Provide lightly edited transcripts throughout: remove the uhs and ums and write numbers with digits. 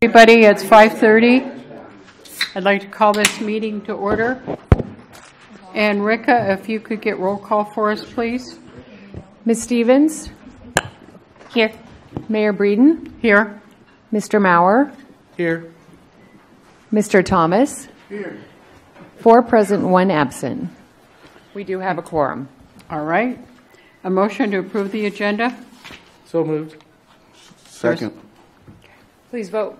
Everybody, it's 5:30. I'd like to call this meeting to order. And Rika, if you could get roll call for us, please. Ms. Stevens? Here. Mayor Breeden? Here. Mr. Maurer? Here. Mr. Thomas? Here. 4 present, 1 absent. We do have a quorum. All right. A motion to approve the agenda? So moved. Second. Please vote.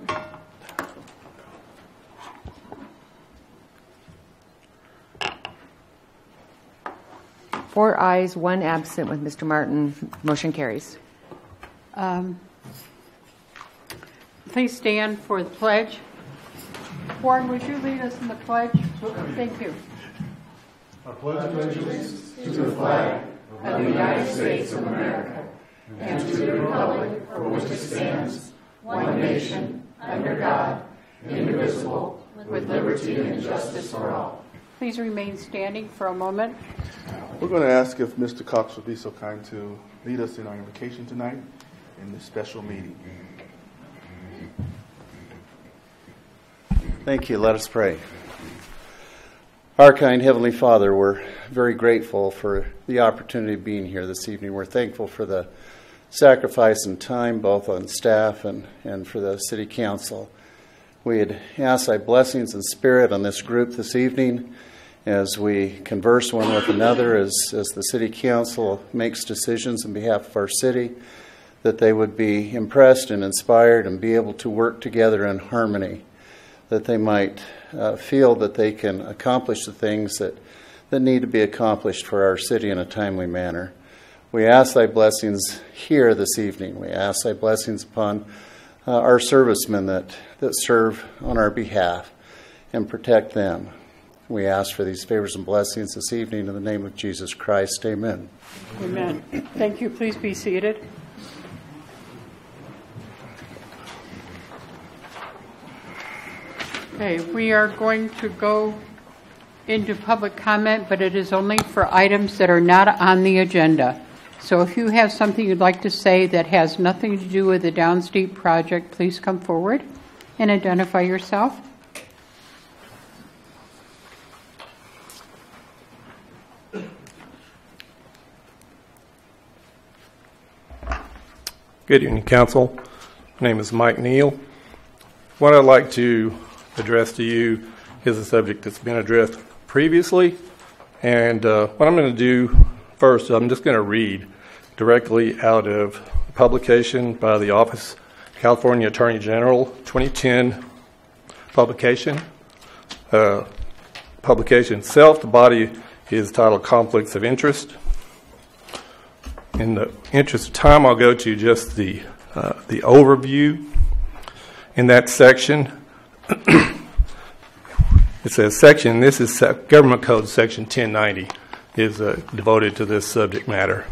Four ayes, 1 absent with Mr. Martin. Motion carries. Please stand for the pledge. Warren, would you lead us in the pledge? Thank you. I pledge allegiance to the flag of the United States of America and to the republic for which it stands, one nation, under God, indivisible, with liberty and justice for all. Please remain standing for a moment. We're going to ask if Mr. Cox would be so kind to lead us in our invocation tonight in this special meeting. Thank you. Let us pray. Our kind Heavenly Father, we're very grateful for the opportunity of being here this evening. We're thankful for the sacrifice and time, both on staff and for the City Council. We'd ask thy blessings and spirit on this group this evening as we converse one with another, as the City Council makes decisions on behalf of our city, that they would be impressed and inspired and be able to work together in harmony, that they might feel that they can accomplish the things that need to be accomplished for our city in a timely manner. We ask thy blessings here this evening. We ask thy blessings upon our servicemen that serve on our behalf and protect them. We ask for these favors and blessings this evening in the name of Jesus Christ. Amen. Amen. Thank you. Please be seated. Okay, we are going to go into public comment, but it is only for items that are not on the agenda. So if you have something you'd like to say that has nothing to do with the Downsteep project, please come forward and identify yourself. Good evening, Council. My name is Mike Neal. What I'd like to address to you is a subject that's been addressed previously. And what I'm going to do first, I'm just going to read directly out of a publication by the Office of California Attorney General, 2010 publication. Publication itself, the body is titled Conflicts of Interest. In the interest of time, I'll go to just the overview. In that section, it says this is Government Code Section 1090 is devoted to this subject matter.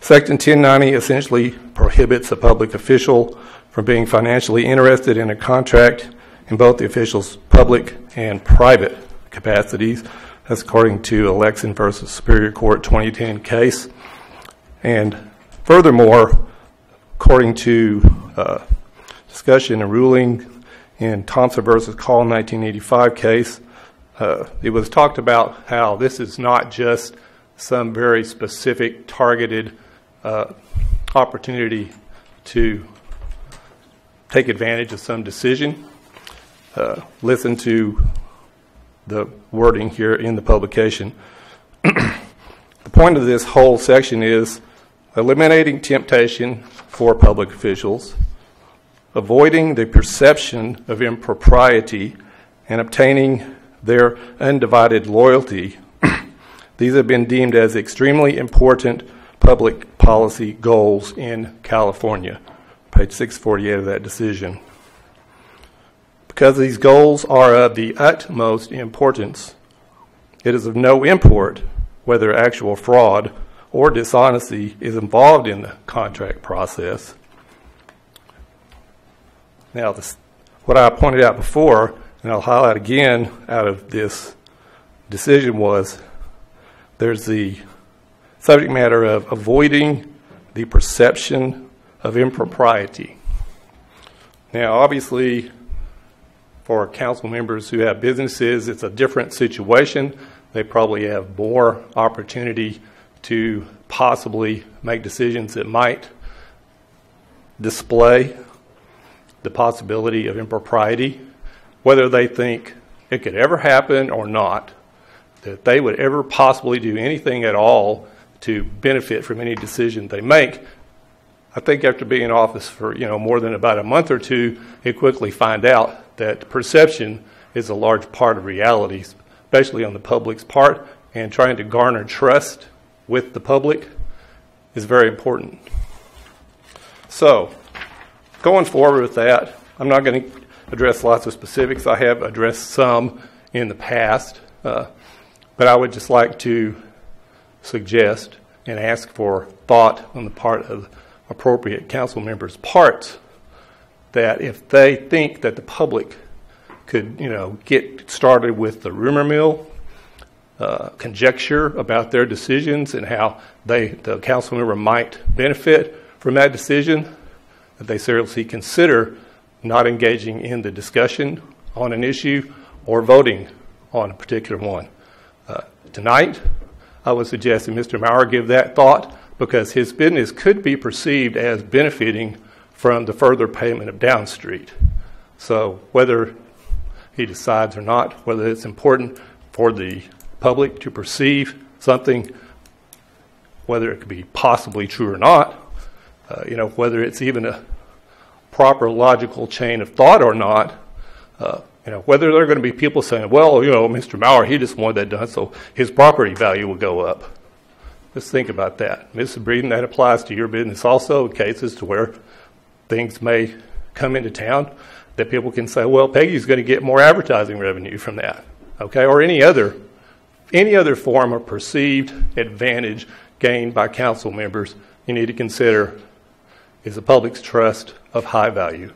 Section 1090 essentially prohibits a public official from being financially interested in a contract in both the official's public and private capacities. That's according to Alexin versus Superior Court 2010 case. And furthermore, according to discussion and ruling in Thompson versus Call 1985 case, it was talked about how this is not just some very specific targeted opportunity to take advantage of some decision. Listen to the wording here in the publication. The point of this whole section is eliminating temptation for public officials, avoiding the perception of impropriety, and obtaining their undivided loyalty. These have been deemed as extremely important public policy goals in California. Page 648 of that decision. Because these goals are of the utmost importance, it is of no import whether actual fraud or dishonesty is involved in the contract process. Now, what I pointed out before, and I'll highlight again out of this decision, was there's the subject matter of avoiding the perception of impropriety. Now, obviously, for council members who have businesses, it's a different situation. They probably have more opportunity to possibly make decisions that might display the possibility of impropriety, whether they think it could ever happen or not, that they would ever possibly do anything at all to benefit from any decision they make. I think after being in office for more than about a month or two, you quickly find out that perception is a large part of reality, especially on the public's part, and trying to garner trust with the public is very important. So, going forward with that, I'm not going to address lots of specifics. I have addressed some in the past, but I would just like to suggest and ask for thought on the part of appropriate council members' parts that if they think that the public could, get started with the rumor mill, conjecture about their decisions and how the council member might benefit from that decision, that they seriously consider not engaging in the discussion on an issue or voting on a particular one. Tonight, I would suggest that Mr. Maurer give that thought because his business could be perceived as benefiting from the further payment of Down Street. So whether he decides or not, whether it's important for the public to perceive something, whether it could be possibly true or not, whether it's even a proper logical chain of thought or not, whether there are going to be people saying, well, Mr. Maurer, he just wanted that done so his property value will go up. Let's think about that. Mrs. Breeden, that applies to your business also, in cases to where things may come into town that people can say, well, Peggy's going to get more advertising revenue from that, okay, or any other form of perceived advantage gained by council members you need to consider is the public's trust of high value.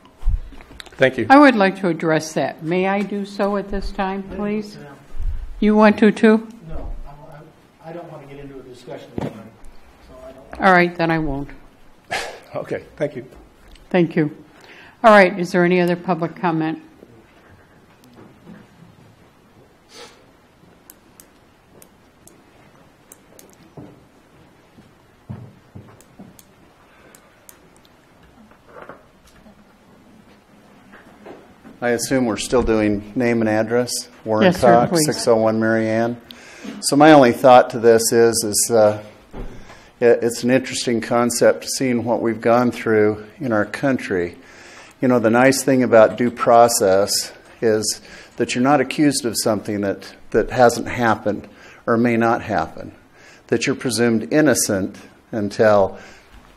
Thank you. I would like to address that. May I do so at this time, please? You want to too? No, I don't want to get into a discussion tonight, so I don't. All right, then I won't. Okay, thank you. Thank you. All right, is there any other public comment? I assume we're still doing name and address. Warren Yes, sir, Cox, please. 601 Mary Ann. So my only thought to this is it's an interesting concept, seeing what we've gone through in our country. The nice thing about due process is that you're not accused of something that hasn't happened or may not happen, that you're presumed innocent until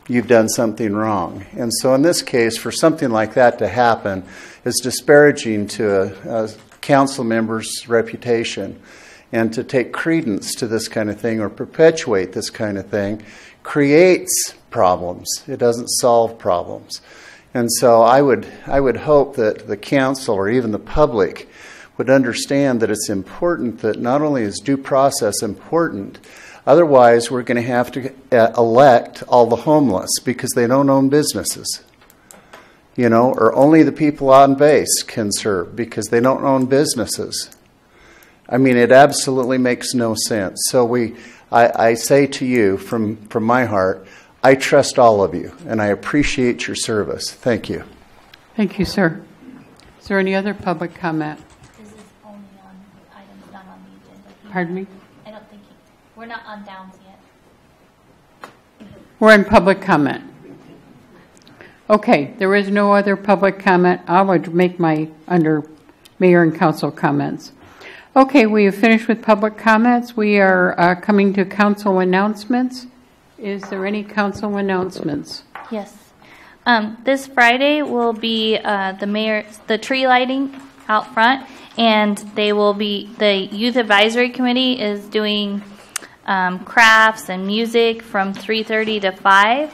you've done something wrong. And so in this case, for something like that to happen is disparaging to a council member's reputation. And to take credence to this kind of thing or perpetuate this kind of thing creates problems. It doesn't solve problems. And so I would hope that the council or even the public would understand that it's important that not only is due process important, otherwise we're going to have to elect all the homeless because they don't own businesses. Or only the people on base can serve because they don't own businesses. I mean, it absolutely makes no sense. So I say to you from my heart, I trust all of you, and I appreciate your service. Thank you. Thank you, sir. Is there any other public comment? This is only on items not on the agenda. Pardon me? I don't think we're not on Downs yet. We're in public comment. Okay, there is no other public comment. I would make my under mayor and council comments. Okay, we have finished with public comments. We are coming to council announcements. Is there any council announcements? Yes. This Friday will be the tree lighting out front, and the Youth Advisory Committee is doing crafts and music from 3:30 to 5,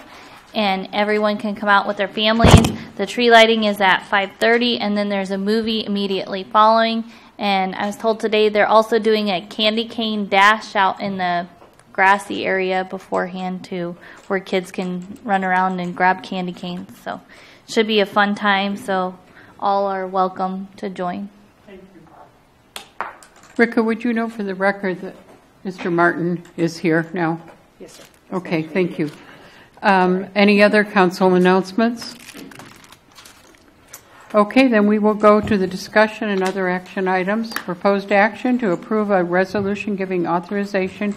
and everyone can come out with their families. The tree lighting is at 5:30, and then there's a movie immediately following. And I was told today they're also doing a candy cane dash out in the grassy area beforehand too, where kids can run around and grab candy canes. So should be a fun time. So all are welcome to join. Ricka, would you know for the record that Mr. Martin is here now? Yes, sir. Okay, thank you. Any other council announcements? Okay, then we will go to the discussion and other action items. Proposed action to approve a resolution giving authorization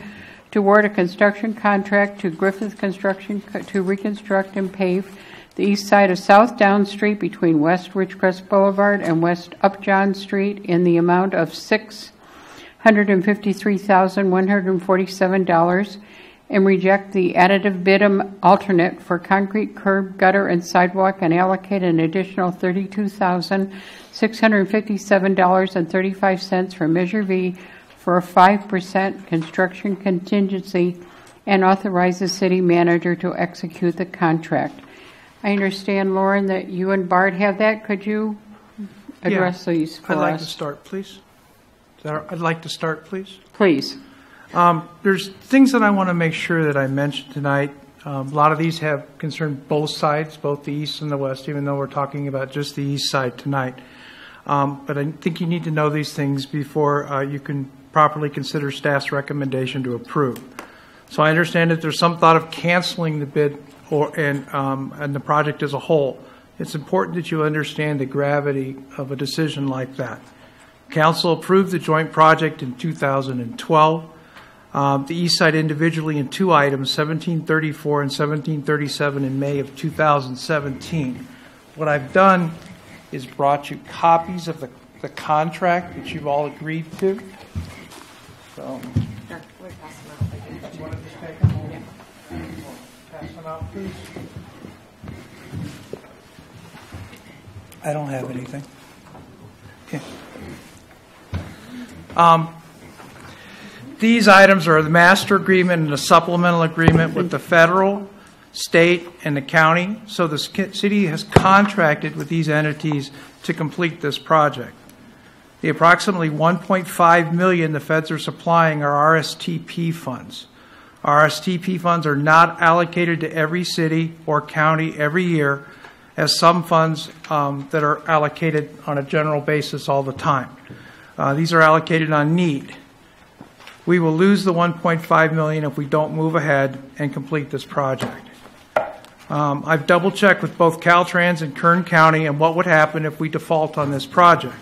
to award a construction contract to Griffith Construction to reconstruct and pave the east side of South Down Street between West Ridgecrest Boulevard and West Upjohn Street in the amount of $653,147 and reject the additive bid alternate for concrete curb, gutter, and sidewalk and allocate an additional $32,657.35 for Measure V for a 5% construction contingency and authorize the city manager to execute the contract. I understand, Lauren, that you and Bart have that. Could you address these for us? I'd like to start, please. I'd like to start, please. Please. There's things that I want to make sure that I mention tonight. A lot of these have concerned both sides, both the east and the west, even though we're talking about just the east side tonight. But I think you need to know these things before you can properly consider staff's recommendation to approve. So I understand that there's some thought of canceling the bid and the project as a whole. It's important that you understand the gravity of a decision like that. Council approved the joint project in 2012. The east side individually in two items, 1734 and 1737 in May of 2017. What I've done is brought you copies of the contract that you've all agreed to. So, you want to just take them all? Yeah. Pass them out, please. I don't have anything. Okay. These items are the master agreement and the supplemental agreement with the federal, state, and the county. So the city has contracted with these entities to complete this project. The approximately $1.5 million the feds are supplying are RSTP funds. RSTP funds are not allocated to every city or county every year, as some funds that are allocated on a general basis all the time. These are allocated on need. We will lose the $1.5 million if we don't move ahead and complete this project. I've double-checked with both Caltrans and Kern County on what would happen if we default on this project.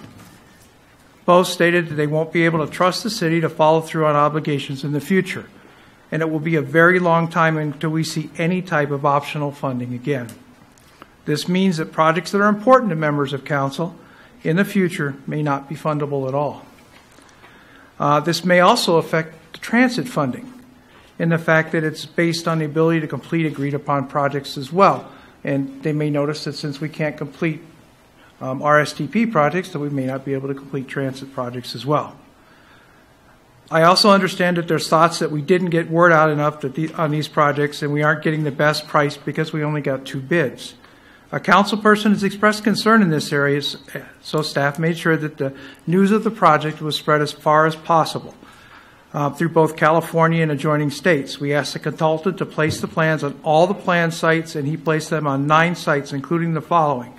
Both stated that they won't be able to trust the city to follow through on obligations in the future, and it will be a very long time until we see any type of optional funding again. This means that projects that are important to members of council in the future may not be fundable at all. This may also affect the transit funding in the fact that it's based on the ability to complete agreed upon projects as well. And they may notice that since we can't complete RSTP projects, that we may not be able to complete transit projects as well. I also understand that there's thoughts that we didn't get word out enough on these projects and we aren't getting the best price because we only got 2 bids. A council person has expressed concern in this area, so staff made sure that the news of the project was spread as far as possible through both California and adjoining states. We asked the consultant to place the plans on all the planned sites, and he placed them on 9 sites, including the following: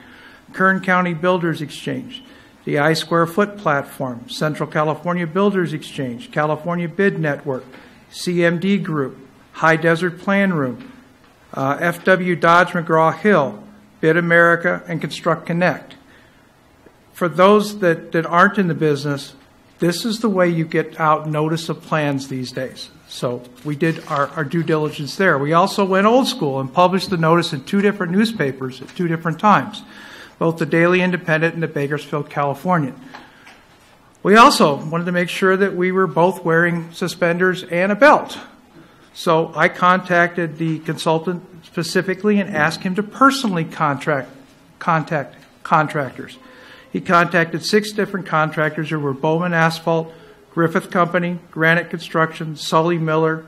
Kern County Builders Exchange, the I-Square Foot Platform, Central California Builders Exchange, California Bid Network, CMD Group, High Desert Plan Room, FW Dodge McGraw-Hill, Bid America, and Construct Connect. For those that aren't in the business, this is the way you get out notice of plans these days. So we did our due diligence there. We also went old school and published the notice in 2 different newspapers at 2 different times, both the Daily Independent and the Bakersfield Californian. We also wanted to make sure that we were both wearing suspenders and a belt. So I contacted the consultant specifically and asked him to personally contact contractors. He contacted 6 different contractors who were Bowman Asphalt, Griffith Company, Granite Construction, Sully Miller,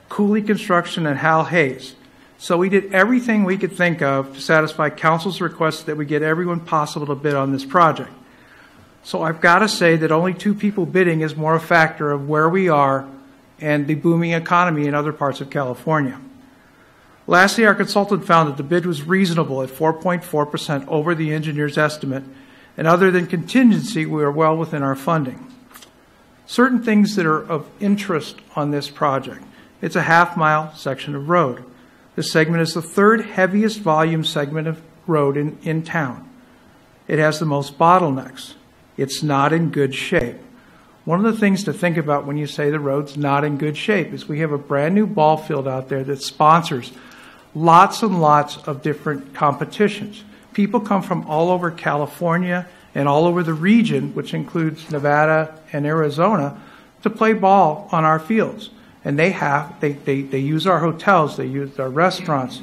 Cooley Construction, and Hal Hayes. So we did everything we could think of to satisfy council's request that we get everyone possible to bid on this project. So I've got to say that only 2 people bidding is more a factor of where we are and the booming economy in other parts of California. Lastly, our consultant found that the bid was reasonable at 4.4% over the engineer's estimate, and other than contingency, we are well within our funding. Certain things that are of interest on this project. It's a half-mile section of road. This segment is the third heaviest volume segment of road in town. It has the most bottlenecks. It's not in good shape. One of the things to think about when you say the road's not in good shape is we have a brand new ball field out there that sponsors lots and lots of different competitions. People come from all over California and all over the region, which includes Nevada and Arizona, to play ball on our fields. And they use our hotels, they use our restaurants,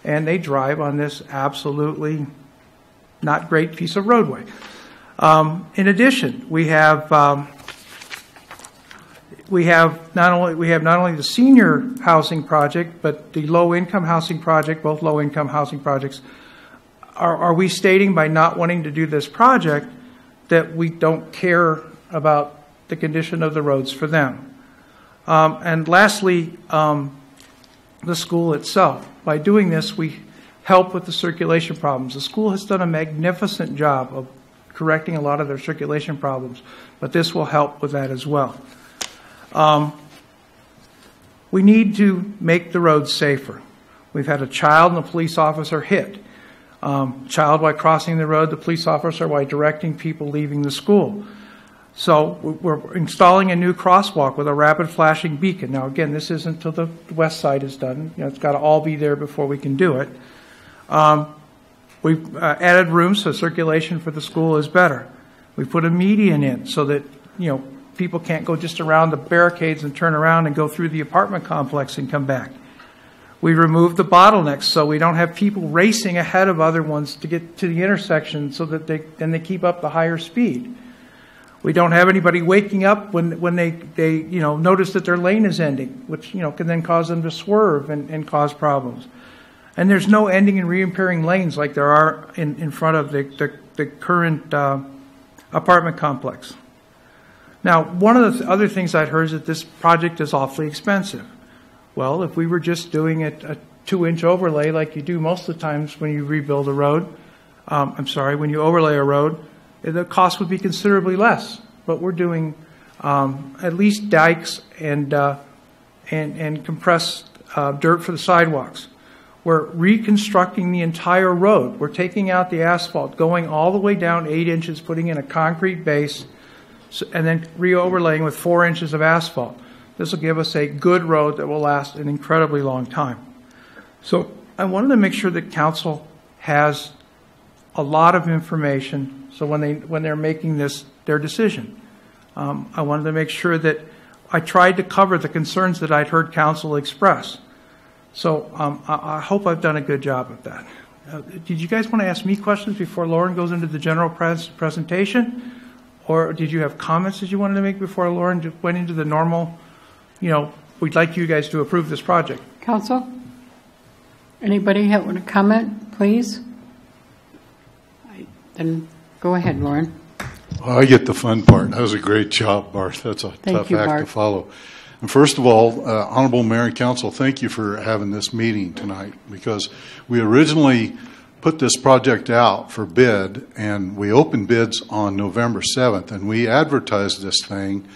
and they drive on this absolutely not great piece of roadway. In addition, we have not only the senior housing project, but the low-income housing project. Both low-income housing projects. Are we stating by not wanting to do this project that we don't care about the condition of the roads for them? And lastly, the school itself. By doing this, we help with the circulation problems. The school has done a magnificent job of correcting a lot of their circulation problems, but this will help with that as well. We need to make the roads safer. We've had a child and a police officer hit. Child while crossing the road, the police officer while directing people leaving the school. So we're installing a new crosswalk with a rapid flashing beacon. Now again, this isn't until the west side is done. It's got to all be there before we can do it. We've added rooms so circulation for the school is better. We put a median in so that people can't go just around the barricades and turn around and go through the apartment complex and come back. We removed the bottlenecks so we don't have people racing ahead of other ones to get to the intersection so that they keep up the higher speed. We don't have anybody waking up when they notice that their lane is ending, which can then cause them to swerve and cause problems. And there's no ending and re-impairing lanes like there are in front of the current apartment complex. Now, one of the other things I'd heard is that this project is awfully expensive. Well, if we were just doing a 2-inch overlay like you do most of the times when you rebuild a road, when you overlay a road, the cost would be considerably less. But we're doing at least dikes and compressed dirt for the sidewalks. We're reconstructing the entire road. We're taking out the asphalt, going all the way down 8 inches, putting in a concrete base, and then re-overlaying with 4 inches of asphalt. This will give us a good road that will last an incredibly long time. So I wanted to make sure that council has a lot of information so when they're making their decision. I wanted to make sure that I tried to cover the concerns that I'd heard council express. So I hope I've done a good job of that. Did you guys want to ask me questions before Lauren goes into the general presentation? Or did you have comments that you wanted to make before Lauren went into the normal, we'd like you guys to approve this project? Council? Anybody want to comment, please? Then go ahead, Lauren. Well, I get the fun part. That was a great job, Bart. That's a tough act to follow. And first of all, Honorable Mayor and Council, thank you for having this meeting tonight, because we originally put this project out for bid, and we opened bids on November 7th, and we advertised this thing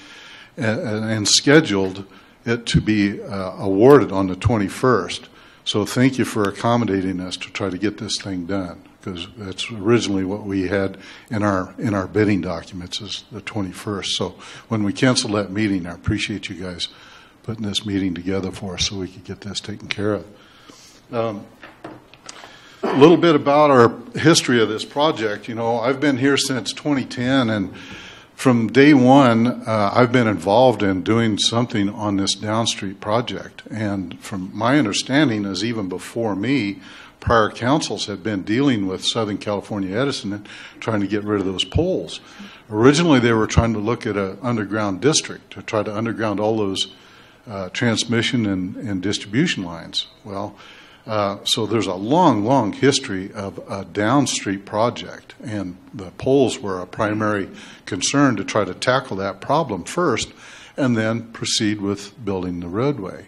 and scheduled it to be awarded on the 21st. So thank you for accommodating us to try to get this thing done, because that's originally what we had in our bidding documents is the 21st. So when we canceled that meeting, I appreciate you guys putting this meeting together for us so we could get this taken care of. A little bit about our history of this project. I've been here since 2010, and from day one, I've been involved in doing something on this Down Street project. And from my understanding is even before me, prior councils had been dealing with Southern California Edison and trying to get rid of those poles. Originally, they were trying to look at an underground district to try to underground all those transmission and distribution lines. Well, so there's a long, long history of a Down Street project, and the poles were a primary concern to try to tackle that problem first and then proceed with building the roadway.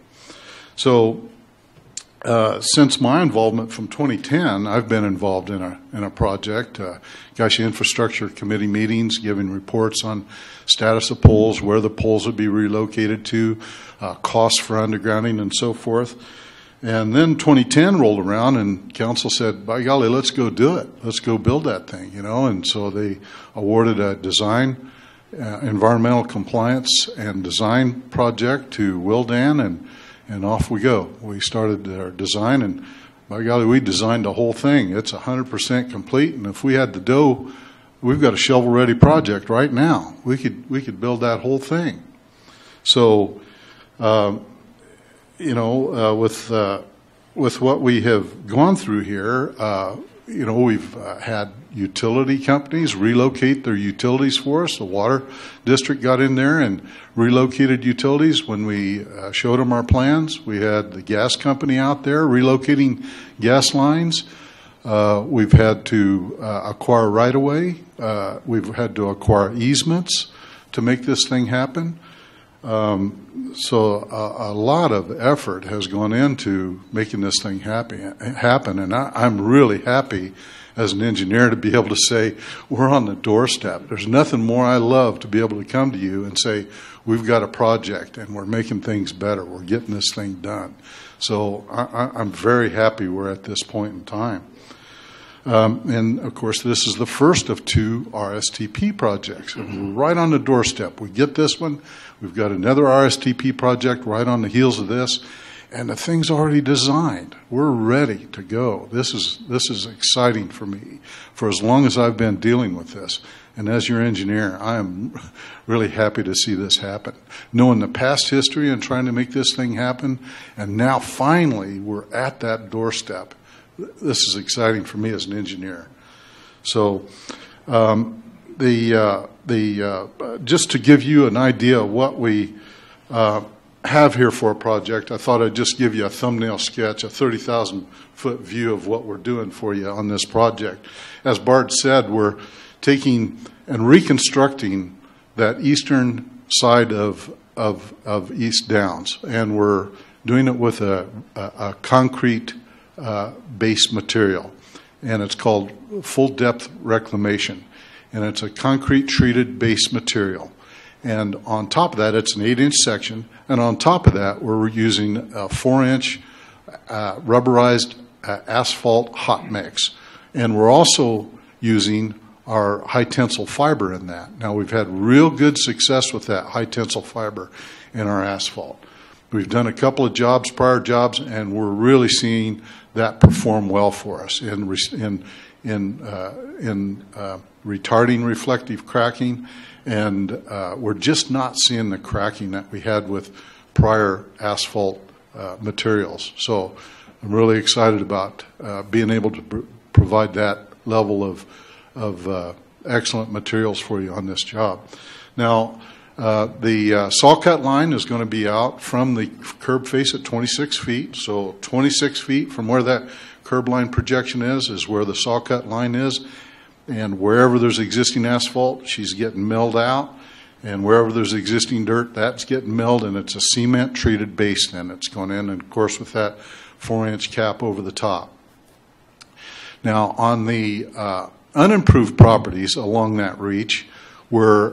So since my involvement from 2010, I've been involved in a project, Geisha Infrastructure Committee meetings, giving reports on status of poles, where the poles would be relocated to, costs for undergrounding, and so forth. And then 2010 rolled around, and council said, "By golly, let's go do it. Let's go build that thing," you know. And so they awarded a design, environmental compliance and design project to Willdan, and off we go. We started our design, and by golly, we designed the whole thing. It's 100% complete, and if we had the dough, we've got a shovel-ready project right now. We could build that whole thing. So, with what we have gone through here, we've had utility companies relocate their utilities for us. The water district got in there and relocated utilities when we showed them our plans. We had the gas company out there relocating gas lines. We've had to acquire right-of-way. We've had to acquire easements to make this thing happen. So a lot of effort has gone into making this thing happen, and I'm really happy as an engineer to be able to say we're on the doorstep. There's nothing more I love to be able to come to you and say we've got a project and we're making things better. We're getting this thing done. So I'm very happy we're at this point in time. And, of course, this is the first of 2 RSTP projects. And we're right on the doorstep. We get this one. We've got another RSTP project right on the heels of this. And the thing's already designed. We're ready to go. This is exciting for me for as long as I've been dealing with this. And as your engineer, I am really happy to see this happen. Knowing the past history and trying to make this thing happen, and now finally we're at that doorstep. This is exciting for me as an engineer. So, just to give you an idea of what we have here for a project, I thought I'd just give you a thumbnail sketch, a 30,000-foot view of what we're doing for you on this project. As Bart said, we're taking and reconstructing that eastern side of East Downs, and we're doing it with a concrete base material, and it's called full depth reclamation, and it's a concrete treated base material. And on top of that, it's an 8-inch section, and on top of that, we're using a 4-inch rubberized asphalt hot mix, and we're also using our high tensile fiber in that. Now, we've had real good success with that high tensile fiber in our asphalt. We've done a couple of jobs, prior jobs, and we're really seeing that perform well for us in retarding reflective cracking, and we're just not seeing the cracking that we had with prior asphalt materials. So I'm really excited about being able to provide that level of excellent materials for you on this job. Now, the saw cut line is going to be out from the curb face at 26 feet. So 26 feet from where that curb line projection is where the saw cut line is. And wherever there's existing asphalt, she's getting milled out. And wherever there's existing dirt, that's getting milled, and it's a cement treated base then it's going in, and of course with that 4-inch cap over the top. Now on the unimproved properties along that reach, we're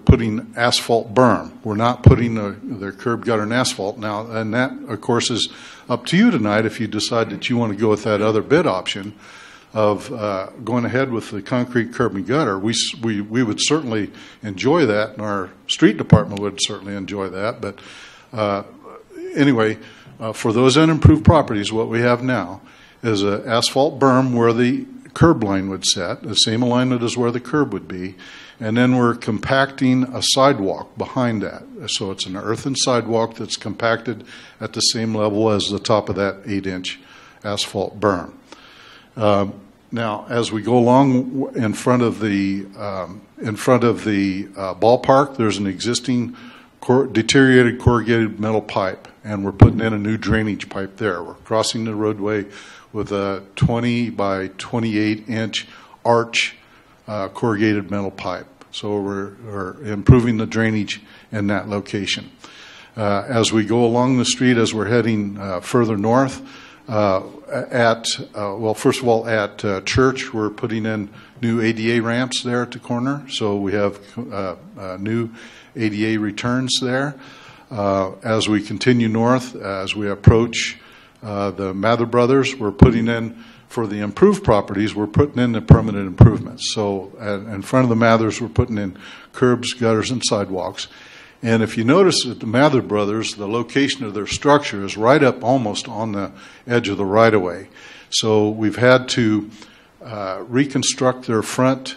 putting asphalt berm. We're not putting the curb gutter and asphalt now, and that of course is up to you tonight if you decide that you want to go with that other bid option of going ahead with the concrete curb and gutter. We would certainly enjoy that, and our street department would certainly enjoy that. But anyway, for those unimproved properties, what we have now is an asphalt berm where the curb line would set, the same alignment as where the curb would be, and then we're compacting a sidewalk behind that. So it's an earthen sidewalk that's compacted at the same level as the top of that 8-inch asphalt berm. Now, as we go along in front of the ballpark, there's an existing deteriorated corrugated metal pipe, and we're putting in a new drainage pipe there. We're crossing the roadway with a 20 by 28-inch arch corrugated metal pipe. So we're improving the drainage in that location. As we go along the street, as we're heading further north, first of all, at Church, we're putting in new ADA ramps there at the corner, so we have new ADA returns there. As we continue north, as we approach the Mather Brothers, we're putting in, for the improved properties, we're putting in the permanent improvements. So in front of the Mathers, we're putting in curbs, gutters, and sidewalks. And if you notice at the Mather Brothers, the location of their structure is right up almost on the edge of the right-of-way. So we've had to reconstruct their front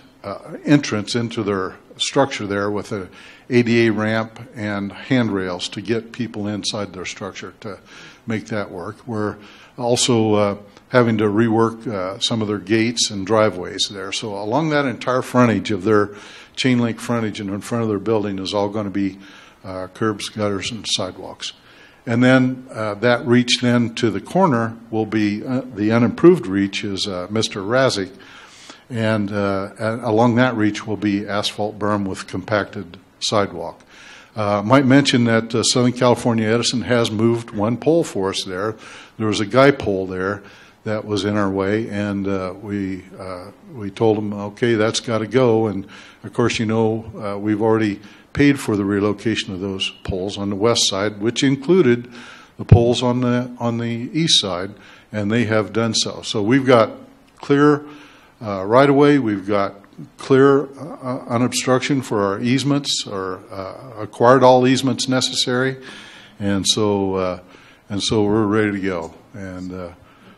entrance into their structure there with a ADA ramp and handrails to get people inside their structure to make that work. We're also having to rework some of their gates and driveways there. So along that entire frontage of their chain link frontage and in front of their building is all going to be curbs, gutters, and sidewalks. And then that reach then to the corner will be the unimproved reach is Mr. Razik. And along that reach will be asphalt berm with compacted sidewalk. Might mention that Southern California Edison has moved one pole for us there. There was a guy pole there that was in our way, and we told them, okay, that's got to go. And of course, we've already paid for the relocation of those poles on the west side, which included the poles on the east side, and they have done so. So we've got clear right away. We've got clear unobstruction for our easements, or acquired all easements necessary, and so we're ready to go. And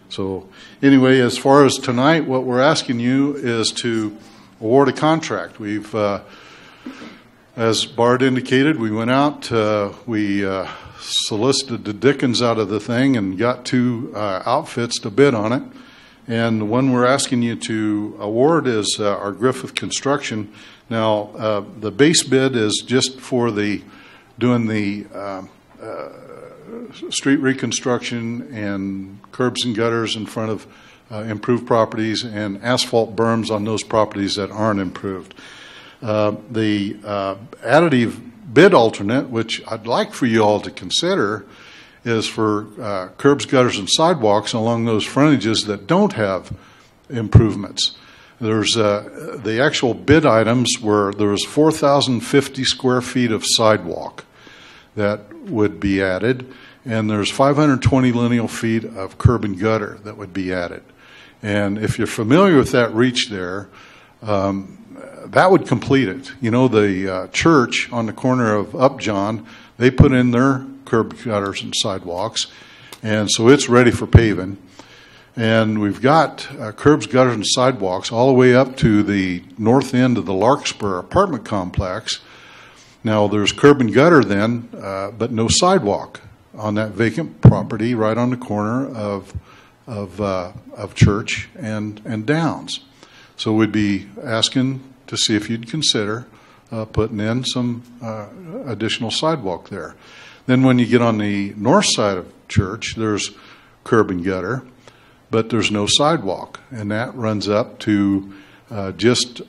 so anyway, as far as tonight, what we're asking you is to award a contract. We've, as Bart indicated, we went out, we solicited the dickens out of the thing and got two outfits to bid on it. And the one we're asking you to award is our Griffith Construction. Now, the base bid is just for doing the street reconstruction and curbs and gutters in front of improved properties and asphalt berms on those properties that aren't improved. The additive bid alternate, which I'd like for you all to consider, is for curbs, gutters, and sidewalks along those frontages that don't have improvements. There's the actual bid items were there was 4,050 square feet of sidewalk that would be added, and there's 520 lineal feet of curb and gutter that would be added. And if you're familiar with that reach there, that would complete it. The church on the corner of Upjohn, they put in their curb, gutters, and sidewalks, and so it's ready for paving. And we've got curbs, gutters, and sidewalks all the way up to the north end of the Larkspur apartment complex. Now there's curb and gutter then, but no sidewalk on that vacant property right on the corner of Church and Downs. So we'd be asking to see if you'd consider putting in some additional sidewalk there. Then when you get on the north side of Church, there's curb and gutter, but there's no sidewalk, and that runs up to just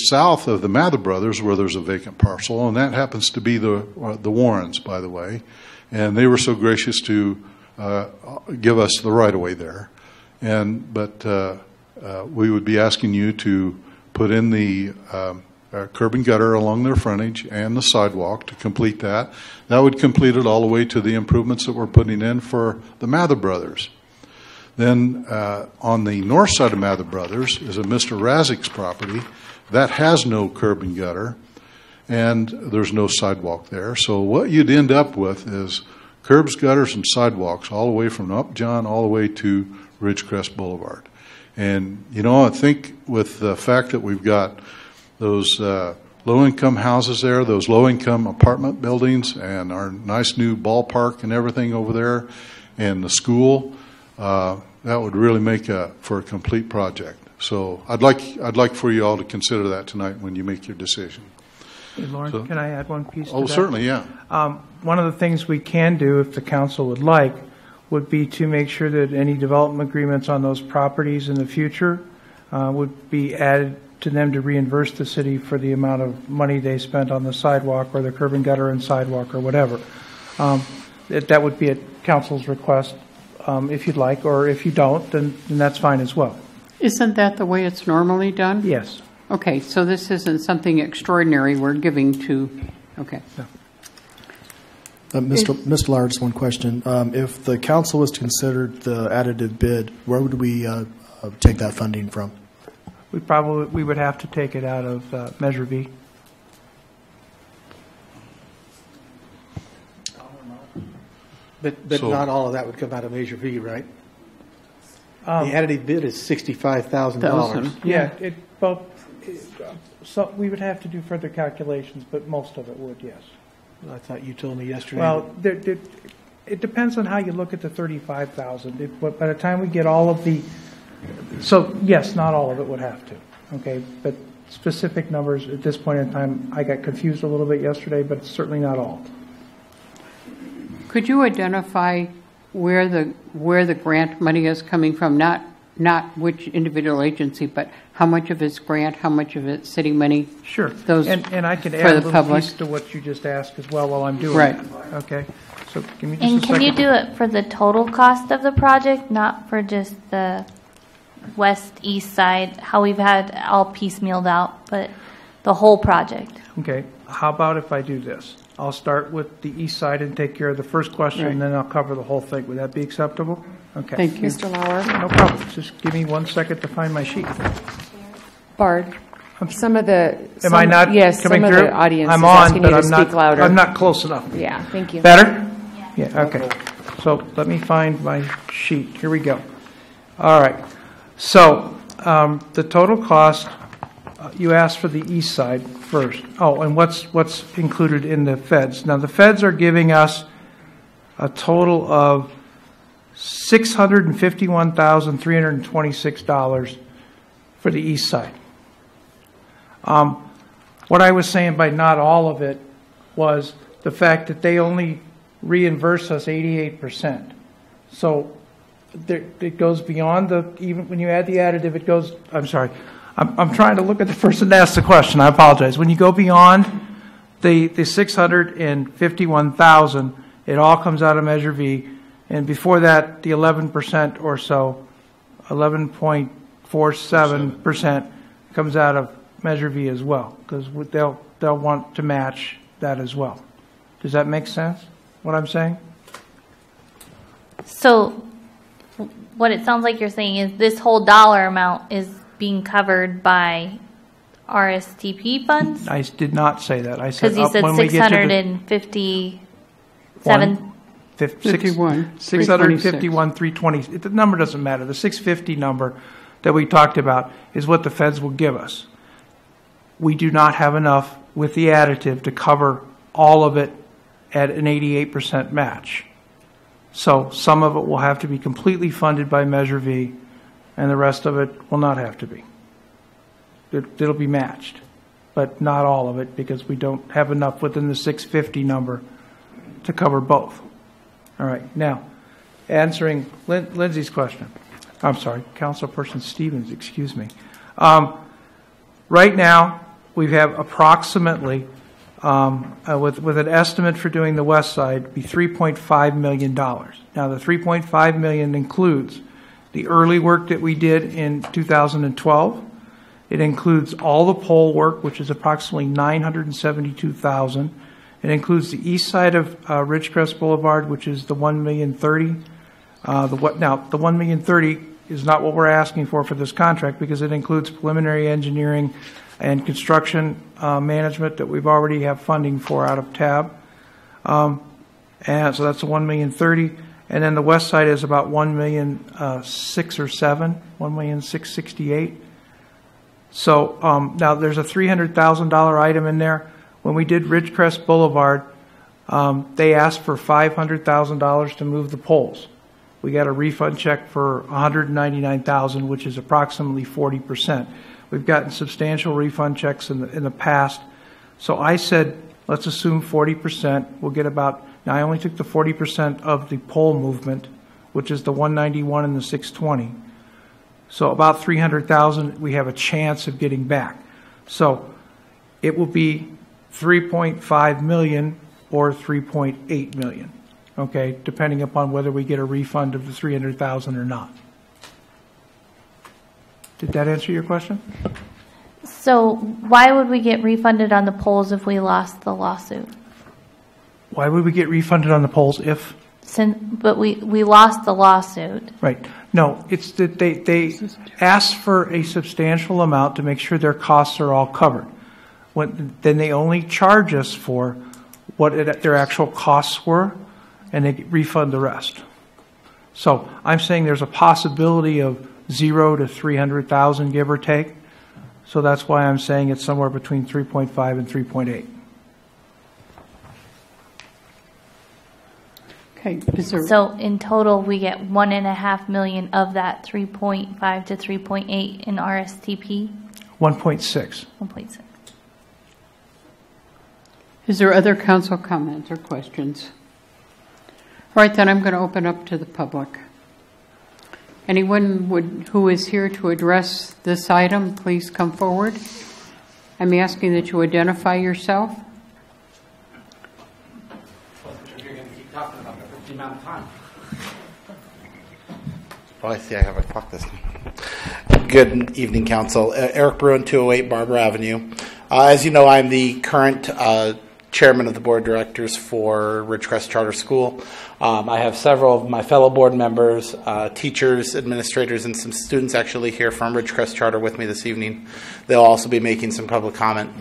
south of the Mather Brothers, where there's a vacant parcel, and that happens to be the Warrens, by the way, and they were so gracious to give us the right of way there, but we would be asking you to put in the curb and gutter along their frontage and the sidewalk to complete that. That would complete it all the way to the improvements that we're putting in for the Mather Brothers. Then on the north side of Mather Brothers is a Mr. Razik's property. That has no curb and gutter, and there's no sidewalk there. So what you'd end up with is curbs, gutters, and sidewalks all the way from Upjohn all the way to Ridgecrest Boulevard. And, I think with the fact that we've got those low-income houses there, those low-income apartment buildings, and our nice new ballpark and everything over there, and the school, that would really make for a complete project. So I'd like for you all to consider that tonight when you make your decision. Hey, Lauren, can I add one piece to that? Oh, certainly, yeah. One of the things we can do, if the council would like, would be to make sure that any development agreements on those properties in the future would be added to them to reimburse the city for the amount of money they spent on the sidewalk or the curb and gutter and sidewalk or whatever. That would be at council's request if you'd like, or if you don't, then that's fine as well. Isn't that the way it's normally done? Yes. Okay, so this isn't something extraordinary we're giving to, okay. No. Mr. Lard, one question. If the council was to consider the additive bid, where would we take that funding from? We would have to take it out of Measure V. But So- not all of that would come out of Measure V, right? The additive bid is $65,000. Yeah, so we would have to do further calculations, but most of it would, yes. I thought you told me yesterday. Well, it depends on how you look at the 35,000. By the time we get all of the, so yes, not all of it would have to, okay? But specific numbers at this point in time, I got confused a little bit yesterday, but it's certainly not all. Could you identify where the grant money is coming from? Not which individual agency, but how much of it's grant, how much of it's city money? Sure. Those and I can for add a the little public. piece to what you just asked as well while I'm doing Right. that. Okay. So give me just And a can second. you do it for the total cost of the project, not for just the west-east side, how we've had all piecemealed out, but the whole project? Okay. How about if I do this? I'll start with the east side and take care of the first question, Right. and then I'll cover the whole thing. Would that be acceptable? Okay. Thank you. Mr. Lauer? No problem. Just give me 1 second to find my sheet. Bard? Some of the... Am I not Yes, coming some through? of the audience I'm is on, asking but you to I'm not. speak louder. I'm not close enough. Yeah, thank you. Better? Yeah. Okay. So let me find my sheet. Here we go. All right. So the total cost. You asked for the east side first. Oh, and what's included in the feds? Now the feds are giving us a total of $651,326 for the east side. What I was saying by not all of it was the fact that they only reimburse us 88%. So it goes beyond even when you add the additive, it goes, I'm sorry, I'm trying to look at the person that asked the question, I apologize. When you go beyond the 651,000, it all comes out of Measure V, and before that, the 11% or so, 11.47% comes out of Measure V as well, because they'll want to match that as well. Does that make sense, what I'm saying? So what it sounds like you're saying is this whole dollar amount is being covered by RSTP funds? I did not say that. I said Because you said when we get to the 657. 51. 651, 320. The number doesn't matter. The 650 number that we talked about is what the feds will give us. We do not have enough with the additive to cover all of it at an 88% match. So some of it will have to be completely funded by Measure V, and the rest of it will not have to be. It'll be matched, but not all of it, because we don't have enough within the 650 number to cover both. All right, now, answering Lindsay's question. I'm sorry, Councilperson Stevens, excuse me. Right now, we have approximately, with an estimate for doing the west side, be $3.5 million. Now, the $3.5 million includes the early work that we did in 2012. It includes all the pole work, which is approximately $972,000. It includes the east side of Ridgecrest Boulevard, which is the $1,030,000. Now, the $1,030,000 is not what we're asking for this contract, because it includes preliminary engineering and construction management that we've already have funding for out of TAB. And so that's the $1,030,000. And then the west side is about $1,600,000 or $7, $1,668,000. So now there's a $300,000 item in there. When we did Ridgecrest Boulevard, they asked for $500,000 to move the poles. We got a refund check for $199,000, which is approximately 40%. We've gotten substantial refund checks in the past. So I said, let's assume 40%. We'll get about, now I only took the 40% of the pole movement, which is the 191 and the 620. So about $300,000 we have a chance of getting back. So it will be $3.5 million or $3.8 million, okay, depending upon whether we get a refund of the $300,000 or not. Did that answer your question? So why would we get refunded on the poles if we lost the lawsuit? Why would we get refunded on the poles if? But we lost the lawsuit. Right. No, it's that they ask for a substantial amount to make sure their costs are all covered. Then they only charge us for what their actual costs were, and they refund the rest. So I'm saying there's a possibility of 0 to 300,000, give or take. So that's why I'm saying it's somewhere between 3.5 and 3.8. Okay. So in total, we get $1.5 million of that 3.5 to 3.8 in RSTP. 1.6. 1.6. Is there other council comments or questions? All right, then I'm going to open up to the public. Anyone who is here to address this item, please come forward. I'm asking that you identify yourself. You're going to keep talking about the amount of time. Oh, I see. I have a clock this time. Good evening, Council. Eric Bruin, 208 Barber Avenue. As you know, I'm the current chairman of the board of directors for Ridgecrest Charter School. I have several of my fellow board members, teachers, administrators, and some students actually here from Ridgecrest Charter with me this evening. They'll also be making some public comment.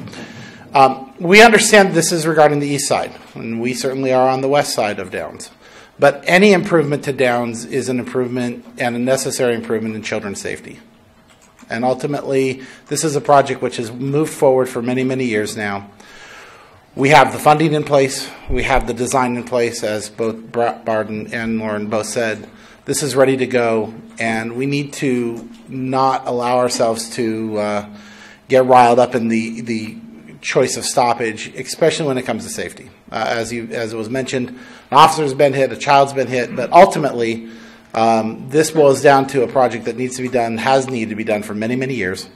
We understand this is regarding the east side, and we certainly are on the west side of Downs. But any improvement to Downs is an improvement and a necessary improvement in children's safety. And ultimately, this is a project which has moved forward for many, many years now. We have the funding in place. We have the design in place, as both Barden and Lauren both said. This is ready to go, and we need to not allow ourselves to get riled up in the choice of stoppage, especially when it comes to safety. As it was mentioned, an officer's been hit, a child's been hit, but ultimately, this boils down to a project that needs to be done, has needed to be done for many, many years.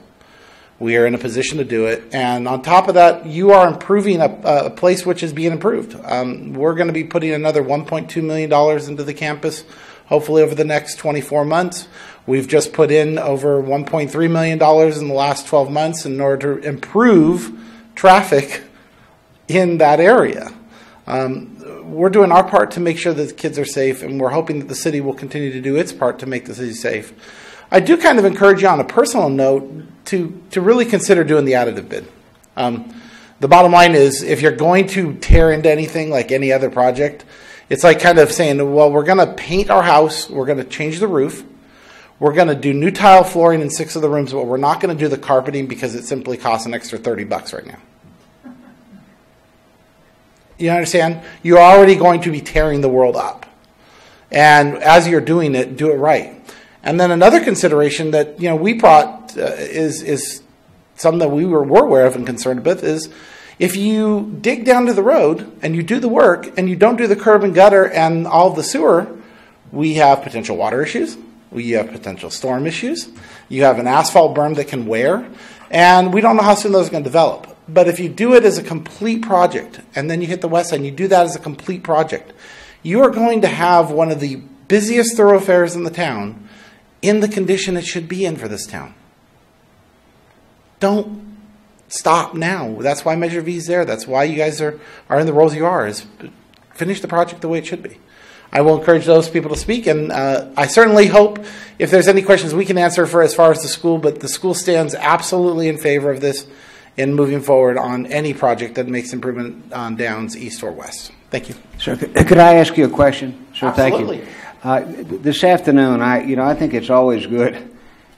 We are in a position to do it. And on top of that, you are improving a place which is being improved. We're going to be putting another $1.2 million into the campus, hopefully over the next 24 months. We've just put in over $1.3 million in the last 12 months in order to improve traffic in that area. We're doing our part to make sure that the kids are safe, and we're hoping that the city will continue to do its part to make the city safe. I do kind of encourage you on a personal note to really consider doing the additive bid. The bottom line is, if you're going to tear into anything like any other project, it's like kind of saying, well, we're going to paint our house, we're going to change the roof, we're going to do new tile flooring in 6 of the rooms, but we're not going to do the carpeting because it simply costs an extra $30 right now. You understand? You're already going to be tearing the world up. And as you're doing it, do it right. And then another consideration that we brought is something that we were aware of and concerned with is if you dig down to the road and you do the work and you don't do the curb and gutter and all of the sewer, we have potential water issues. We have potential storm issues. You have an asphalt berm that can wear, and we don't know how soon those are going to develop. But if you do it as a complete project, and then you hit the west side and you do that as a complete project, you are going to have one of the busiest thoroughfares in the town in the condition it should be in for this town. Don't stop now. That's why Measure V is there. That's why you guys are in the roles you are, is finish the project the way it should be. I will encourage those people to speak, and I certainly hope if there's any questions we can answer for as far as the school, but the school stands absolutely in favor of this in moving forward on any project that makes improvement on Downs, east or west. Thank you. Sir, could I ask you a question? Sir, absolutely. Thank you. This afternoon, I think it's always good.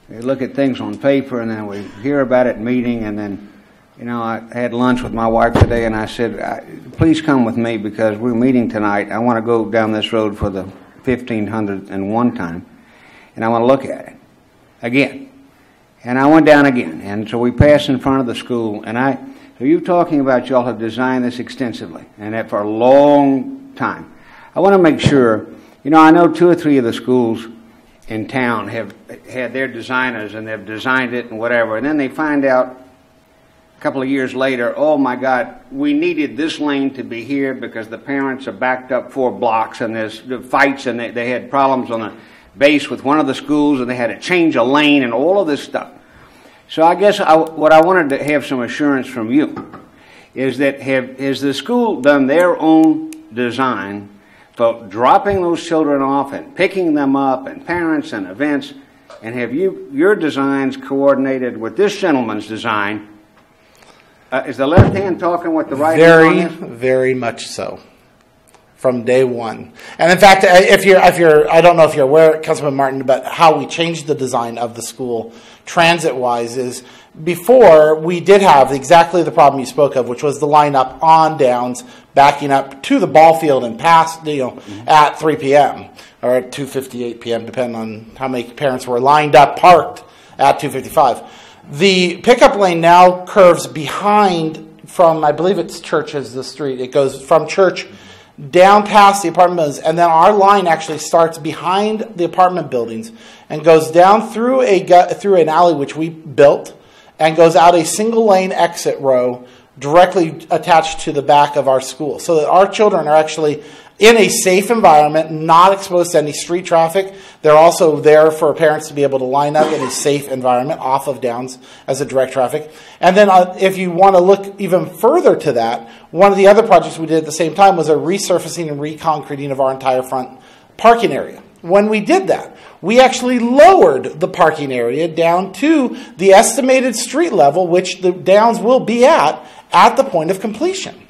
We look at things on paper, and then we hear about it in meeting, and then, I had lunch with my wife today, and I said, please come with me because we're meeting tonight. I want to go down this road for the 1501 time, and I want to look at it again. And I went down again, and so we passed in front of the school, and so you're talking about y'all have designed this extensively, and that for a long time. I want to make sure, I know 2 or 3 of the schools in town have had their designers, and they've designed it and whatever, and then they find out a couple of years later, oh my God, we needed this lane to be here because the parents are backed up 4 blocks and there's fights and they had problems on the base with one of the schools and they had to change a lane and all of this stuff. So I guess what I wanted to have some assurance from you is that has the school done their own design for dropping those children off and picking them up and parents and events, and have your designs coordinated with this gentleman's design? Is the left hand talking with the right hand? Very much so. From day one. And in fact, if you're, I don't know if you're aware, Councilman Martin, but how we changed the design of the school transit-wise is before we did have exactly the problem you spoke of, which was the lineup on downs, backing up to the ball field and past, at 3 p.m. or at 2:58 p.m., depending on how many parents were lined up, parked at 2:55. The pickup lane now curves behind from, I believe it's Church's, the street. It goes from Church down past the apartment buildings, and then our line actually starts behind the apartment buildings and goes down through an alley which we built and goes out a single lane exit row directly attached to the back of our school, so that our children are actually in a safe environment, not exposed to any street traffic. They're also there for parents to be able to line up in a safe environment off of downs as a direct traffic. And then if you want to look even further to that, one of the other projects we did at the same time was a resurfacing and reconcreting of our entire front parking area. When we did that, we actually lowered the parking area down to the estimated street level, which the downs will be at the point of completion.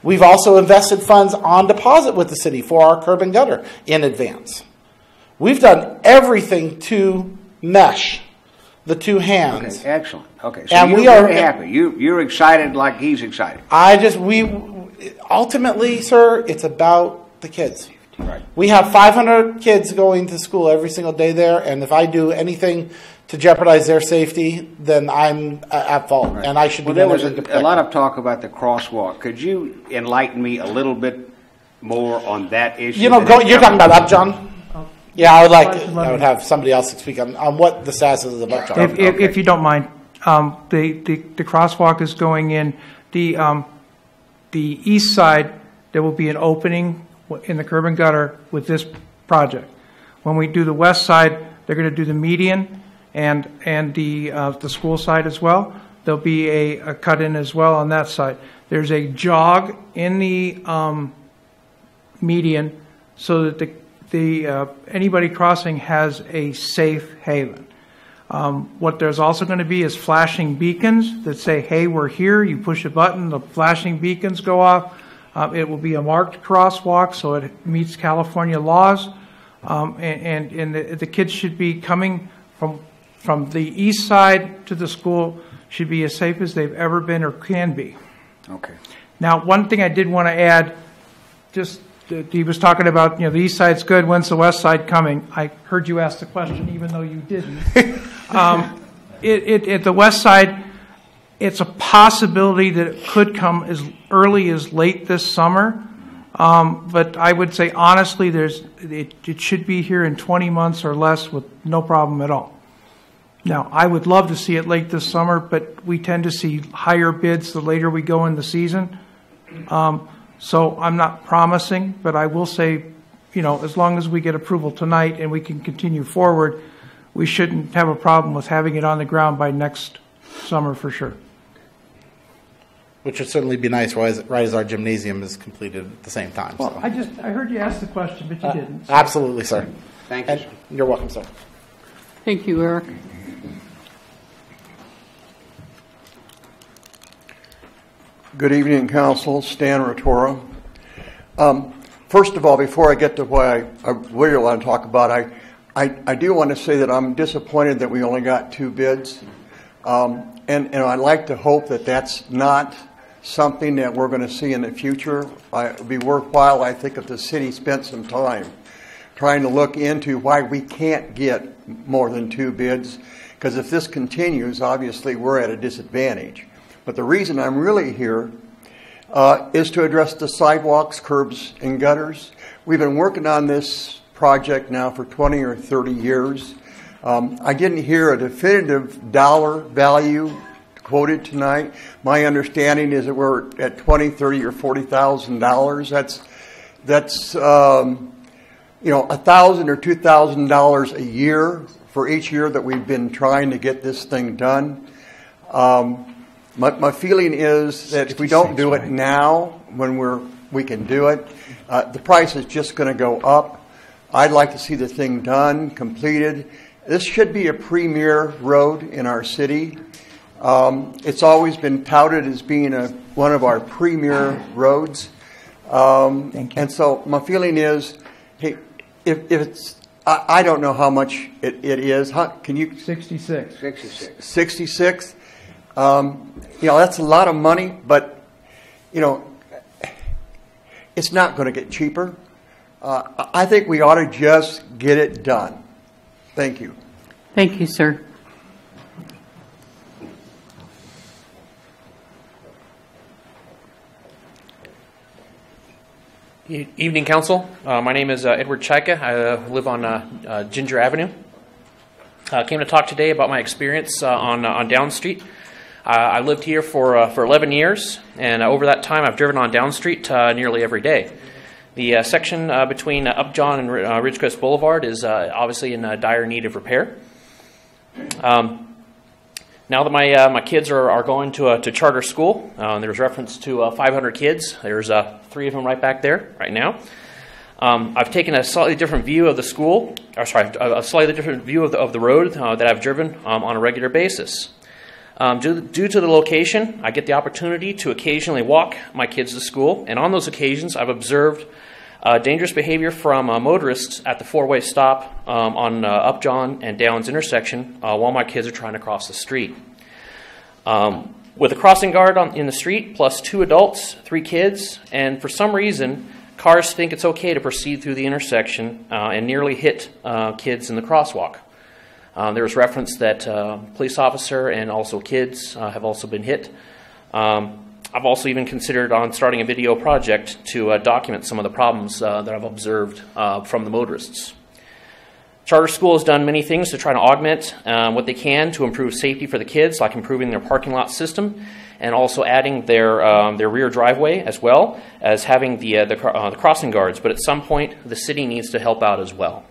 We've also invested funds on deposit with the city for our curb and gutter in advance. We've done everything to mesh the two hands. Okay, excellent. Okay, so and we are very happy. You're excited like he's excited. Ultimately, sir, it's about the kids. Right. We have 500 kids going to school every single day there, and if I do anything to jeopardize their safety, then I'm at fault, right. And I should be. Well, there was a lot of talk about the crosswalk. Could you enlighten me a little bit more on that issue? You're talking about Upjohn? Yeah, I would have somebody else to speak on what the status is of Upjohn. If you don't mind, the crosswalk is going in the east side. There will be an opening in the curb and gutter with this project. When we do the west side, they're going to do the median and the school side as well. There'll be a cut in as well on that side. There's a jog in the median so that anybody crossing has a safe haven. What there's also going to be is flashing beacons that say, "Hey, we're here." You push a button, the flashing beacons go off. It will be a marked crosswalk, so it meets California laws, and the kids should be coming from the east side to the school should be as safe as they've ever been or can be. Okay. Now, one thing I did want to add, just he was talking about, the east side's good. When's the west side coming? I heard you ask the question, even though you didn't. At the west side, it's a possibility that it could come as early as late this summer, but I would say honestly, it should be here in 20 months or less with no problem at all. Now, I would love to see it late this summer, but we tend to see higher bids the later we go in the season. So I'm not promising, but I will say, as long as we get approval tonight and we can continue forward, we shouldn't have a problem with having it on the ground by next summer for sure. Which would certainly be nice, right as our gymnasium is completed at the same time. Well, so. I heard you ask the question, but you didn't. So. Absolutely, sir. Thank you. And you're welcome, sir. Thank you, Eric. Good evening, Council. Stan Rotora. First of all, before I get to what I really want to talk about, I do want to say that I'm disappointed that we only got 2 bids. And I'd like to hope that that's not something that we're going to see in the future. It would be worthwhile, I think, if the city spent some time trying to look into why we can't get more than 2 bids. Because if this continues, obviously we're at a disadvantage. But the reason I'm really here is to address the sidewalks, curbs, and gutters. We've been working on this project now for 20 or 30 years. I didn't hear a definitive dollar value quoted tonight. My understanding is that we're at $20,000, $30,000, or $40,000. That's $1,000 or $2,000 a year for each year that we've been trying to get this thing done. My feeling is that if we don't do it now, when we can do it, the price is just going to go up. I'd like to see the thing done, completed. This should be a premier road in our city. It's always been touted as being one of our premier roads. And so my feeling is, hey, if it's, I don't know how much it is. Can you? 66. 66. That's a lot of money, but, it's not going to get cheaper. I think we ought to just get it done. Thank you. Thank you, sir. Evening, Council. My name is Edward Chaika. I live on Ginger Avenue. Came to talk today about my experience on Down Street. I lived here for 11 years, and over that time I've driven on Down Street nearly every day. The section between Upjohn and Ridgecrest Boulevard is obviously in dire need of repair. Now that my kids are going to charter school, there's reference to 500 kids. There's 3 of them right back there right now. I've taken a slightly different view of the school, a slightly different view of the road that I've driven on a regular basis. Due to the location, I get the opportunity to occasionally walk my kids to school, and on those occasions I've observed dangerous behavior from motorists at the 4-way stop on Upjohn and Downs intersection while my kids are trying to cross the street. With a crossing guard in the street, plus 2 adults, 3 kids, and for some reason, cars think it's okay to proceed through the intersection and nearly hit kids in the crosswalk. There was reference that police officer and also kids have also been hit. I've also even considered on starting a video project to document some of the problems that I've observed from the motorists. Charter School has done many things to try to augment what they can to improve safety for the kids, like improving their parking lot system and also adding their rear driveway, as well as having the crossing guards. But at some point, the city needs to help out as well.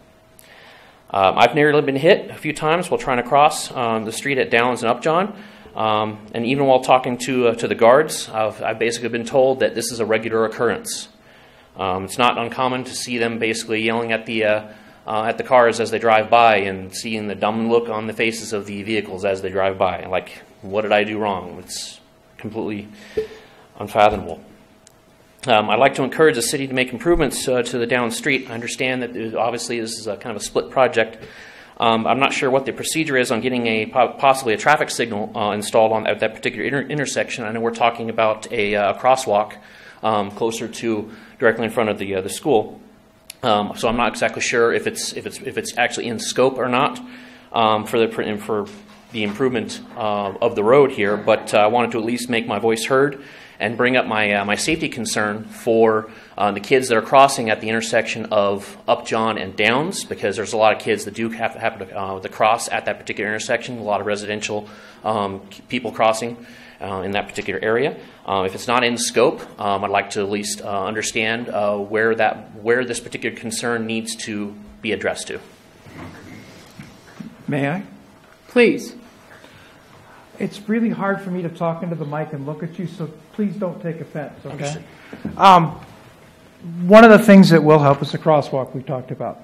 I've nearly been hit a few times while trying to cross the street at Downs and Upjohn. And even while talking to the guards, I've basically been told that this is a regular occurrence. It's not uncommon to see them basically yelling at the cars as they drive by and seeing the dumb look on the faces of the vehicles as they drive by. Like, what did I do wrong? It's completely unfathomable. I'd like to encourage the city to make improvements to the Down Street. I understand that obviously this is a kind of a split project. I'm not sure what the procedure is on getting possibly a traffic signal installed at that particular intersection. I know we're talking about a crosswalk closer to directly in front of the school. So I'm not exactly sure if it's actually in scope or not for the improvement of the road here. But I wanted to at least make my voice heard and bring up my safety concern for the kids that are crossing at the intersection of Upjohn and Downs, because there's a lot of kids that do happen to cross at that particular intersection, a lot of residential people crossing in that particular area. If it's not in scope, I'd like to at least understand where this particular concern needs to be addressed to. May I? Please. It's really hard for me to talk into the mic and look at you, so please don't take offense, okay? One of the things that will help is the crosswalk we talked about.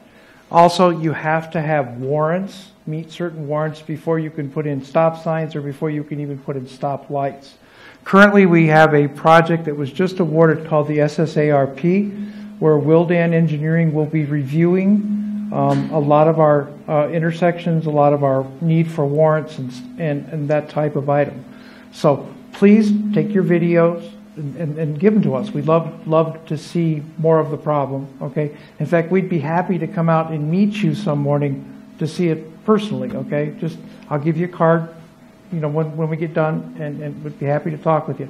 Also, you have to have warrants, meet certain warrants before you can put in stop signs or before you can even put in stop lights. Currently, we have a project that was just awarded called the SSARP, where Wildan Engineering will be reviewing a lot of our intersections, a lot of our need for warrants and that type of item. So please take your videos and give them to us. We'd love to see more of the problem, okay? In fact, we'd be happy to come out and meet you some morning to see it personally, okay? Just, I'll give you a card, when we get done, and we'd be happy to talk with you.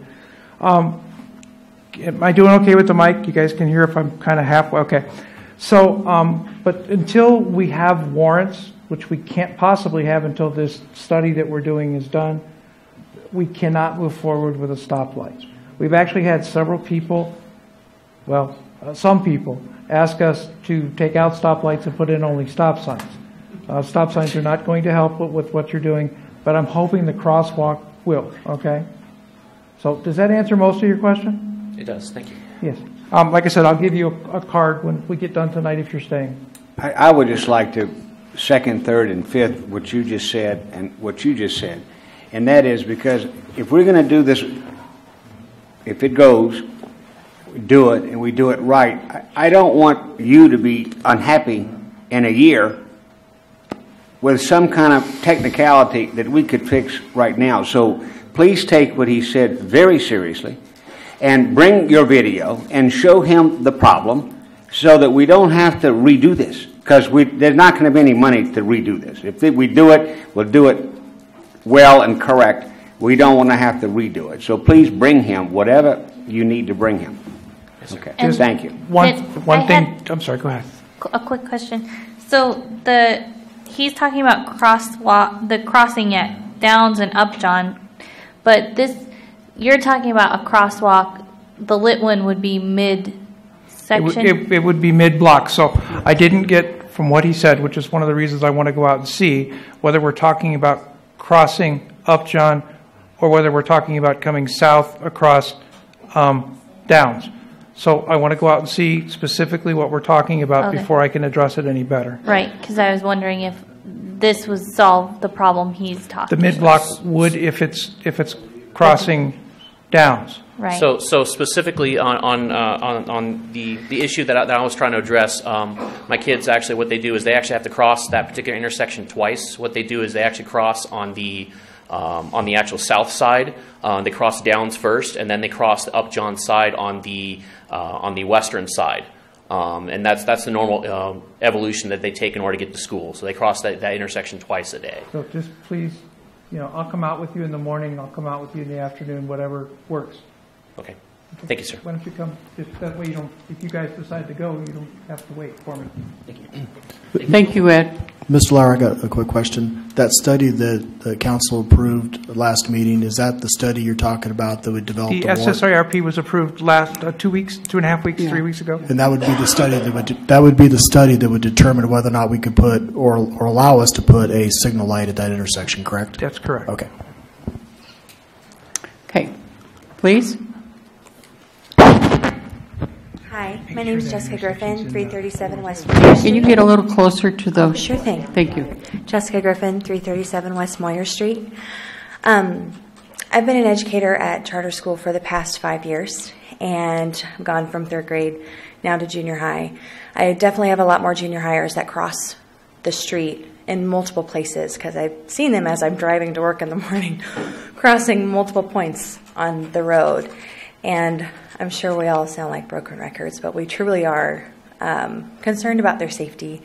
Am I doing okay with the mic? You guys can hear if I'm kind of halfway? Okay. So, but until we have warrants, which we can't possibly have until this study that we're doing is done, we cannot move forward with a stoplight. We've actually had several people, well, some people, ask us to take out stoplights and put in only stop signs. Stop signs are not going to help with what you're doing, but I'm hoping the crosswalk will, okay? So does that answer most of your question? It does. Thank you. Yes. Like I said, I'll give you a card when we get done tonight if you're staying. I would just like to second, third, and fifth what you just said and what you just said. And that is because if we're going to do this, if it goes, we do it, and we do it right. I don't want you to be unhappy in a year with some kind of technicality that we could fix right now. So please take what he said very seriously and bring your video and show him the problem so that we don't have to redo this, because there's not going to be any money to redo this. If we do it, we'll do it well and correct. We don't want to have to redo it. So please bring him whatever you need to bring him. Okay. And thank you. One thing. I'm sorry. Go ahead. A quick question. So he's talking about the crossing at Downs and Upjohn, but you're talking about a crosswalk. The lit one would be mid-section? It would be mid-block. So I didn't get from what he said, which is one of the reasons I want to go out and see, whether we're talking about crossing Upjohn or whether we're talking about coming south across Downs. So I want to go out and see specifically what we're talking about before I can address it any better. Right, because I was wondering if this would solve the problem he's talking about. The mid-block would if it's crossing Downs. Right. So specifically on the issue that I was trying to address, my kids actually, what they do is they actually have to cross that particular intersection twice. What they do is they actually cross on the actual south side. They cross Downs first, and then they cross the Upjohn side on the western side. And that's the normal evolution that they take in order to get to school. So they cross that intersection twice a day. So just please, I'll come out with you in the morning. I'll come out with you in the afternoon, whatever works. Okay. Thank you, sir. Why don't you come? Just that way if you guys decide to go, you don't have to wait for me. Thank you. Thank you, Ed. Mr. Lauer, I got a quick question. That study that the council approved last meeting, is that the study you're talking about that would develop the SSIRP was approved last 2 weeks, 2.5 weeks, 3 weeks ago. And that would be the study that would determine whether or not we could put or allow us to put a signal light at that intersection, correct? That's correct. Okay. Okay. Please. Hi, my name is Jessica Griffin, 337 West Moyer Street. Can you get a little closer to the... Oh, sure thing. Thank you. Jessica Griffin, 337 West Moyer Street. I've been an educator at charter school for the past 5 years, and I've gone from third grade now to junior high. I definitely have a lot more junior hires that cross the street in multiple places, because I've seen them as I'm driving to work in the morning, crossing multiple points on the road. And I'm sure we all sound like broken records, but we truly are concerned about their safety,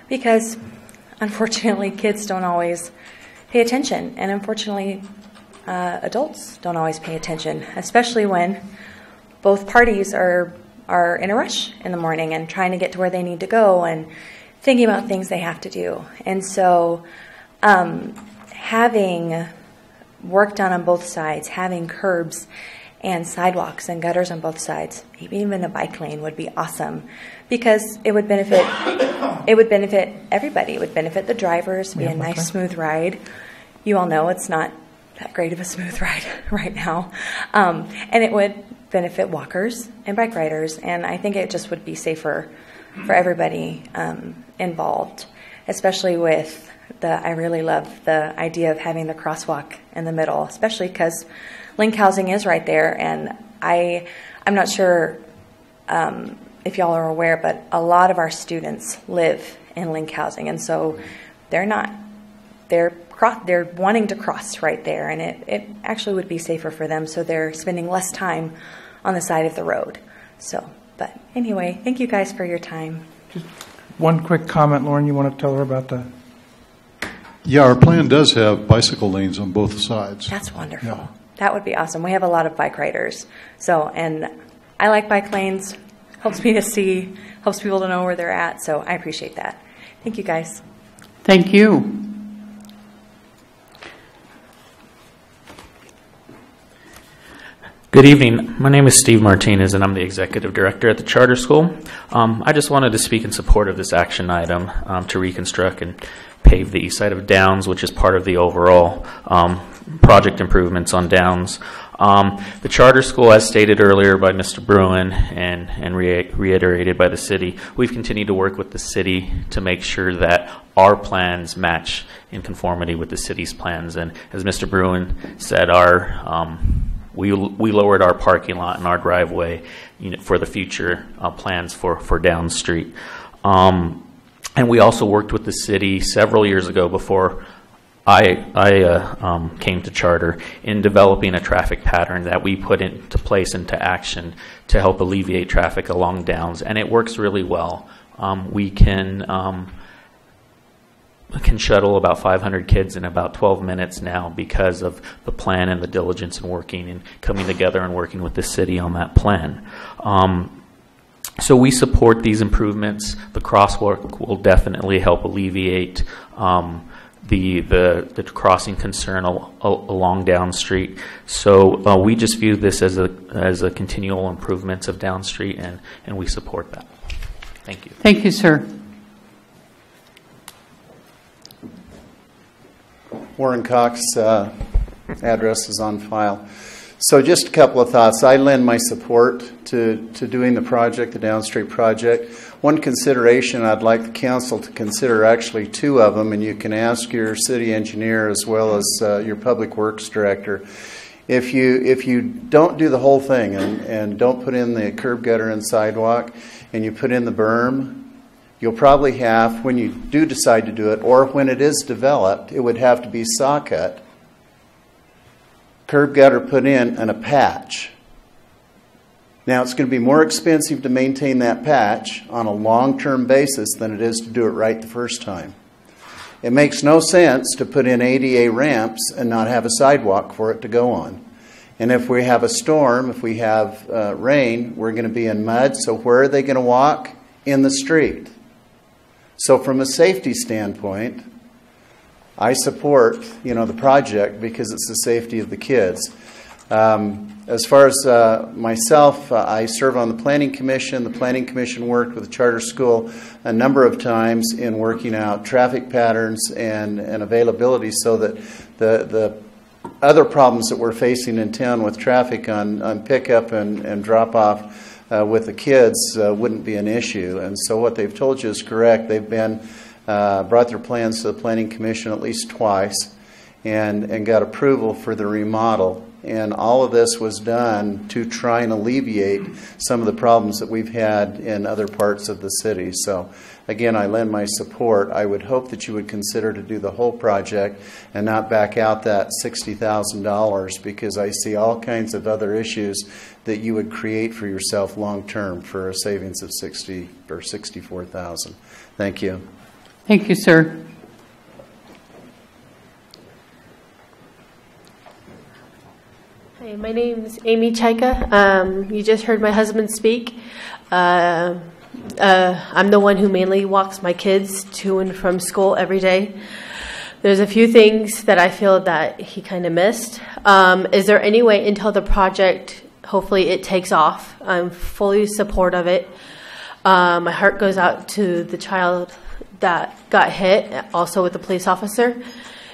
because unfortunately kids don't always pay attention, and unfortunately adults don't always pay attention, especially when both parties are in a rush in the morning and trying to get to where they need to go and thinking about things they have to do. And so having work done on both sides, having curbs and sidewalks and gutters on both sides, maybe even a bike lane would be awesome, because it would benefit everybody. It would benefit the drivers, be a nice smooth ride. You all know it's not that great of a smooth ride right now. And it would benefit walkers and bike riders, and I think it just would be safer for everybody involved, especially with I really love the idea of having the crosswalk in the middle, especially because Link Housing is right there, and I'm not sure if y'all are aware, but a lot of our students live in Link Housing, and so they're wanting to cross right there, and it actually would be safer for them, so they're spending less time on the side of the road. So, but anyway, thank you guys for your time. Just one quick comment, Lauren, you want to tell her about that? Yeah, our plan does have bicycle lanes on both sides. That's wonderful. Yeah. That would be awesome. We have a lot of bike riders. So, and I like bike lanes. Helps me to see, helps people to know where they're at. So I appreciate that. Thank you, guys. Thank you. Good evening. My name is Steve Martinez, and I'm the Executive Director at the Charter School. I just wanted to speak in support of this action item to reconstruct and pave the east side of Downs, which is part of the overall project improvements on Downs. The Charter School, as stated earlier by Mr. Bruin and reiterated by the city, we've continued to work with the city to make sure that our plans match in conformity with the city's plans. And as Mr. Bruin said, we lowered our parking lot and our driveway for the future plans for Downs Street. And we also worked with the city several years ago before I came to Charter in developing a traffic pattern that we put into place, into action to help alleviate traffic along Downs, and it works really well. We can shuttle about 500 kids in about 12 minutes now because of the plan and the diligence and working and coming together and working with the city on that plan. So we support these improvements. The crosswalk will definitely help alleviate the crossing concern along Down Street. So we just view this as a continual improvements of Down Street, and we support that. Thank you. Thank you, sir. Warren Cox, address is on file. So just a couple of thoughts. I lend my support to doing the project, the Down Street project. One consideration I'd like the council to consider, actually two of them, and you can ask your city engineer as well as your public works director. If you don't do the whole thing and don't put in the curb gutter and sidewalk and you put in the berm, you'll probably have, when you do decide to do it, or when it is developed, it would have to be saw cut, curb gutter put in, and a patch. Now, it's going to be more expensive to maintain that patch on a long-term basis than it is to do it right the first time. It makes no sense to put in ADA ramps and not have a sidewalk for it to go on. And if we have a storm, if we have rain, we're going to be in mud, so where are they going to walk? In the street. So from a safety standpoint, I support, the project because it's the safety of the kids. As far as myself, I serve on the Planning Commission. The Planning Commission worked with the Charter School a number of times in working out traffic patterns and availability so that the other problems that we're facing in town with traffic on pickup and drop-off with the kids wouldn't be an issue. And so what they've told you is correct. They've brought their plans to the Planning Commission at least twice and got approval for the remodel. And all of this was done to try and alleviate some of the problems that we've had in other parts of the city. So again, I lend my support. I would hope that you would consider to do the whole project and not back out that $60,000, because I see all kinds of other issues that you would create for yourself long term for a savings of $60,000 or $64,000. Thank you. Thank you, sir. Hi, my name is Amy Chaika. You just heard my husband speak. I'm the one who mainly walks my kids to and from school every day. There's a few things that I feel that he kind of missed. Is there any way until the project, hopefully it takes off, I'm fully support of it. My heart goes out to the child that got hit, also with the police officer.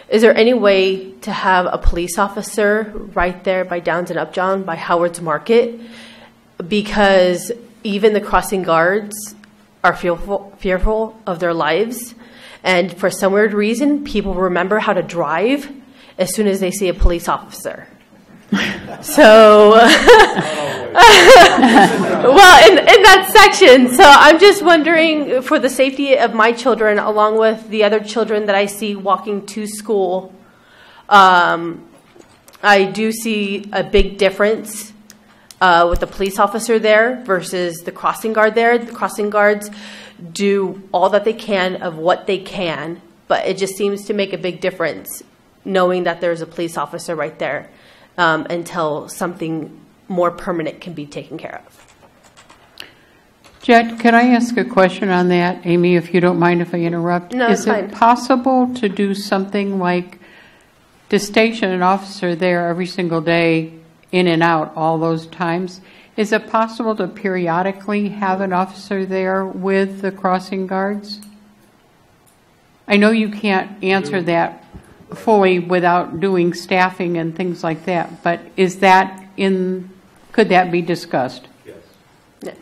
Is there any way to have a police officer right there by Downs and Upjohn, by Howard's Market? Because even the crossing guards are fearful of their lives. And for some weird reason, people remember how to drive as soon as they see a police officer. So, well, in that section. So I'm just wondering, for the safety of my children, along with the other children that I see walking to school, I do see a big difference with the police officer there versus the crossing guard there. The crossing guards do all that they can of what they can, but it just seems to make a big difference knowing that there's a police officer right there. Until something more permanent can be taken care of. Jet, can I ask a question on that? Amy, if you don't mind if I interrupt. No, Is fine. it possible to do something like to station an officer there every single day in and out all those times. Is it possible to periodically have an officer there with the crossing guards? I know you can't answer that fully without doing staffing and things like that, but is that could that be discussed? Yes.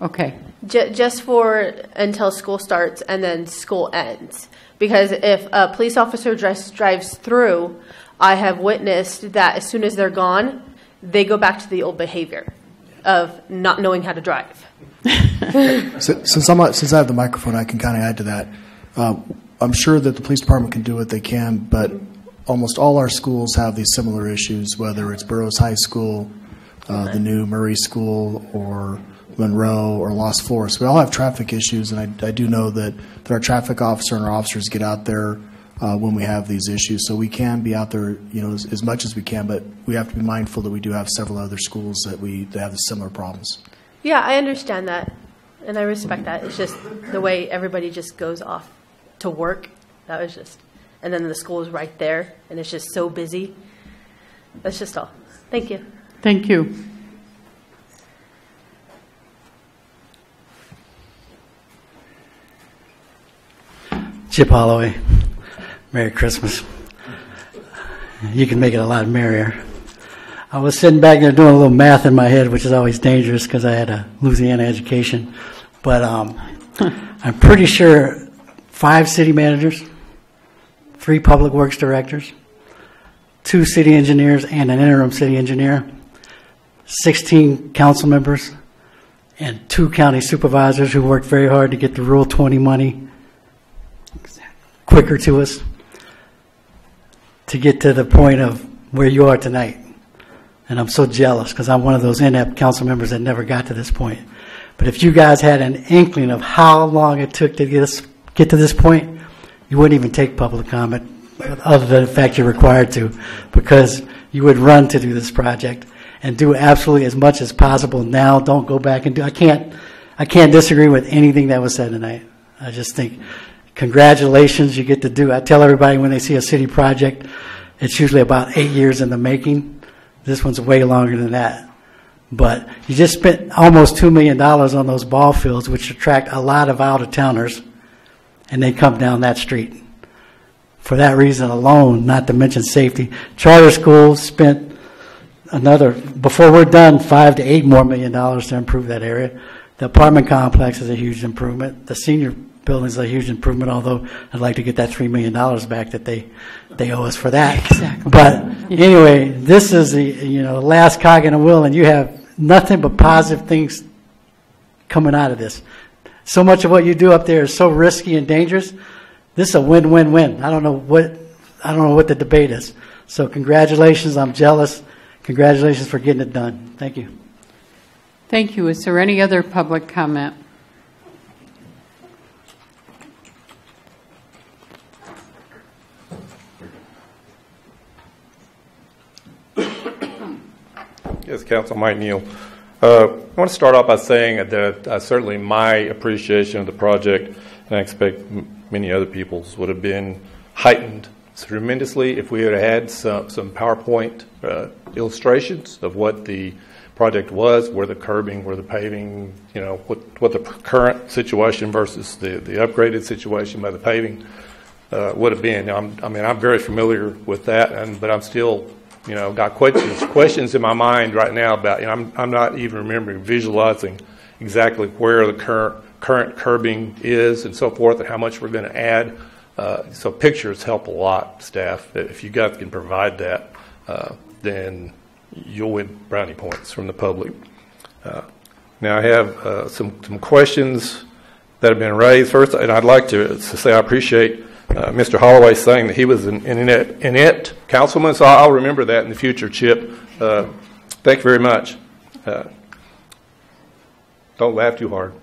Okay. Just for until school starts and then school ends. Because if a police officer drives through, I have witnessed that as soon as they're gone, they go back to the old behavior of not knowing how to drive. Since I have the microphone, I can kind of add to that. I'm sure that the police department can do what they can, but almost all our schools have these similar issues, whether it's Burroughs High School, the new Murray School, or Monroe, or Los Forest. We all have traffic issues, and I do know that our traffic officer and our officers get out there when we have these issues. So we can be out there, as much as we can, but we have to be mindful that we do have several other schools that have similar problems. Yeah, I understand that, and I respect that. It's just the way everybody just goes off to work. That was just, and then the school is right there, and it's just so busy. That's just all. Thank you. Thank you. Chip Holloway. Merry Christmas. You can make it a lot merrier. I was sitting back there doing a little math in my head, which is always dangerous because I had a Louisiana education. But I'm pretty sure 5 city managers, 3 public works directors, 2 city engineers and an interim city engineer, 16 council members, and 2 county supervisors who worked very hard to get the Rule 20 money quicker to us to get to the point of where you are tonight. And I'm so jealous because I'm one of those inept council members that never got to this point. But if you guys had an inkling of how long it took to get to this point, you wouldn't even take public comment other than the fact you're required to, because you would run to do this project and do absolutely as much as possible now. Don't go back and do. I can't disagree with anything that was said tonight. I just think congratulations, you get to do. I tell everybody when they see a city project, it's usually about 8 years in the making. This one's way longer than that. But you just spent almost $2 million on those ball fields, which attract a lot of out-of-towners, and they come down that street. For that reason alone, not to mention safety. Charter schools spent before we're done, $5 to $8 more million to improve that area. The apartment complex is a huge improvement. The senior building is a huge improvement, although I'd like to get that $3 million back that they owe us for that. Exactly. But anyway, this is the last cog in the wheel, and you have nothing but positive things coming out of this. So much of what you do up there is so risky and dangerous. This is a win-win-win. I don't know what the debate is. So congratulations. I'm jealous. Congratulations for getting it done. Thank you. Thank you. Is there any other public comment? Yes, Council Mike Neal. I want to start off by saying that certainly my appreciation of the project, and I expect many other people's, would have been heightened tremendously if we had had some PowerPoint illustrations of what the project was, where the curbing, where the paving, what the current situation versus the upgraded situation by the paving would have been. I'm very familiar with that, but I'm still got questions in my mind right now about, I'm not even remembering visualizing exactly where the current curbing is and so forth and how much we're going to add. So pictures help a lot, staff. If you guys can provide that, then you'll win brownie points from the public. Now I have some questions that have been raised first, and I'd like to say I appreciate Mr. Holloway saying that he was an inept councilman, so I'll remember that in the future, Chip. Thank you very much. Don't laugh too hard.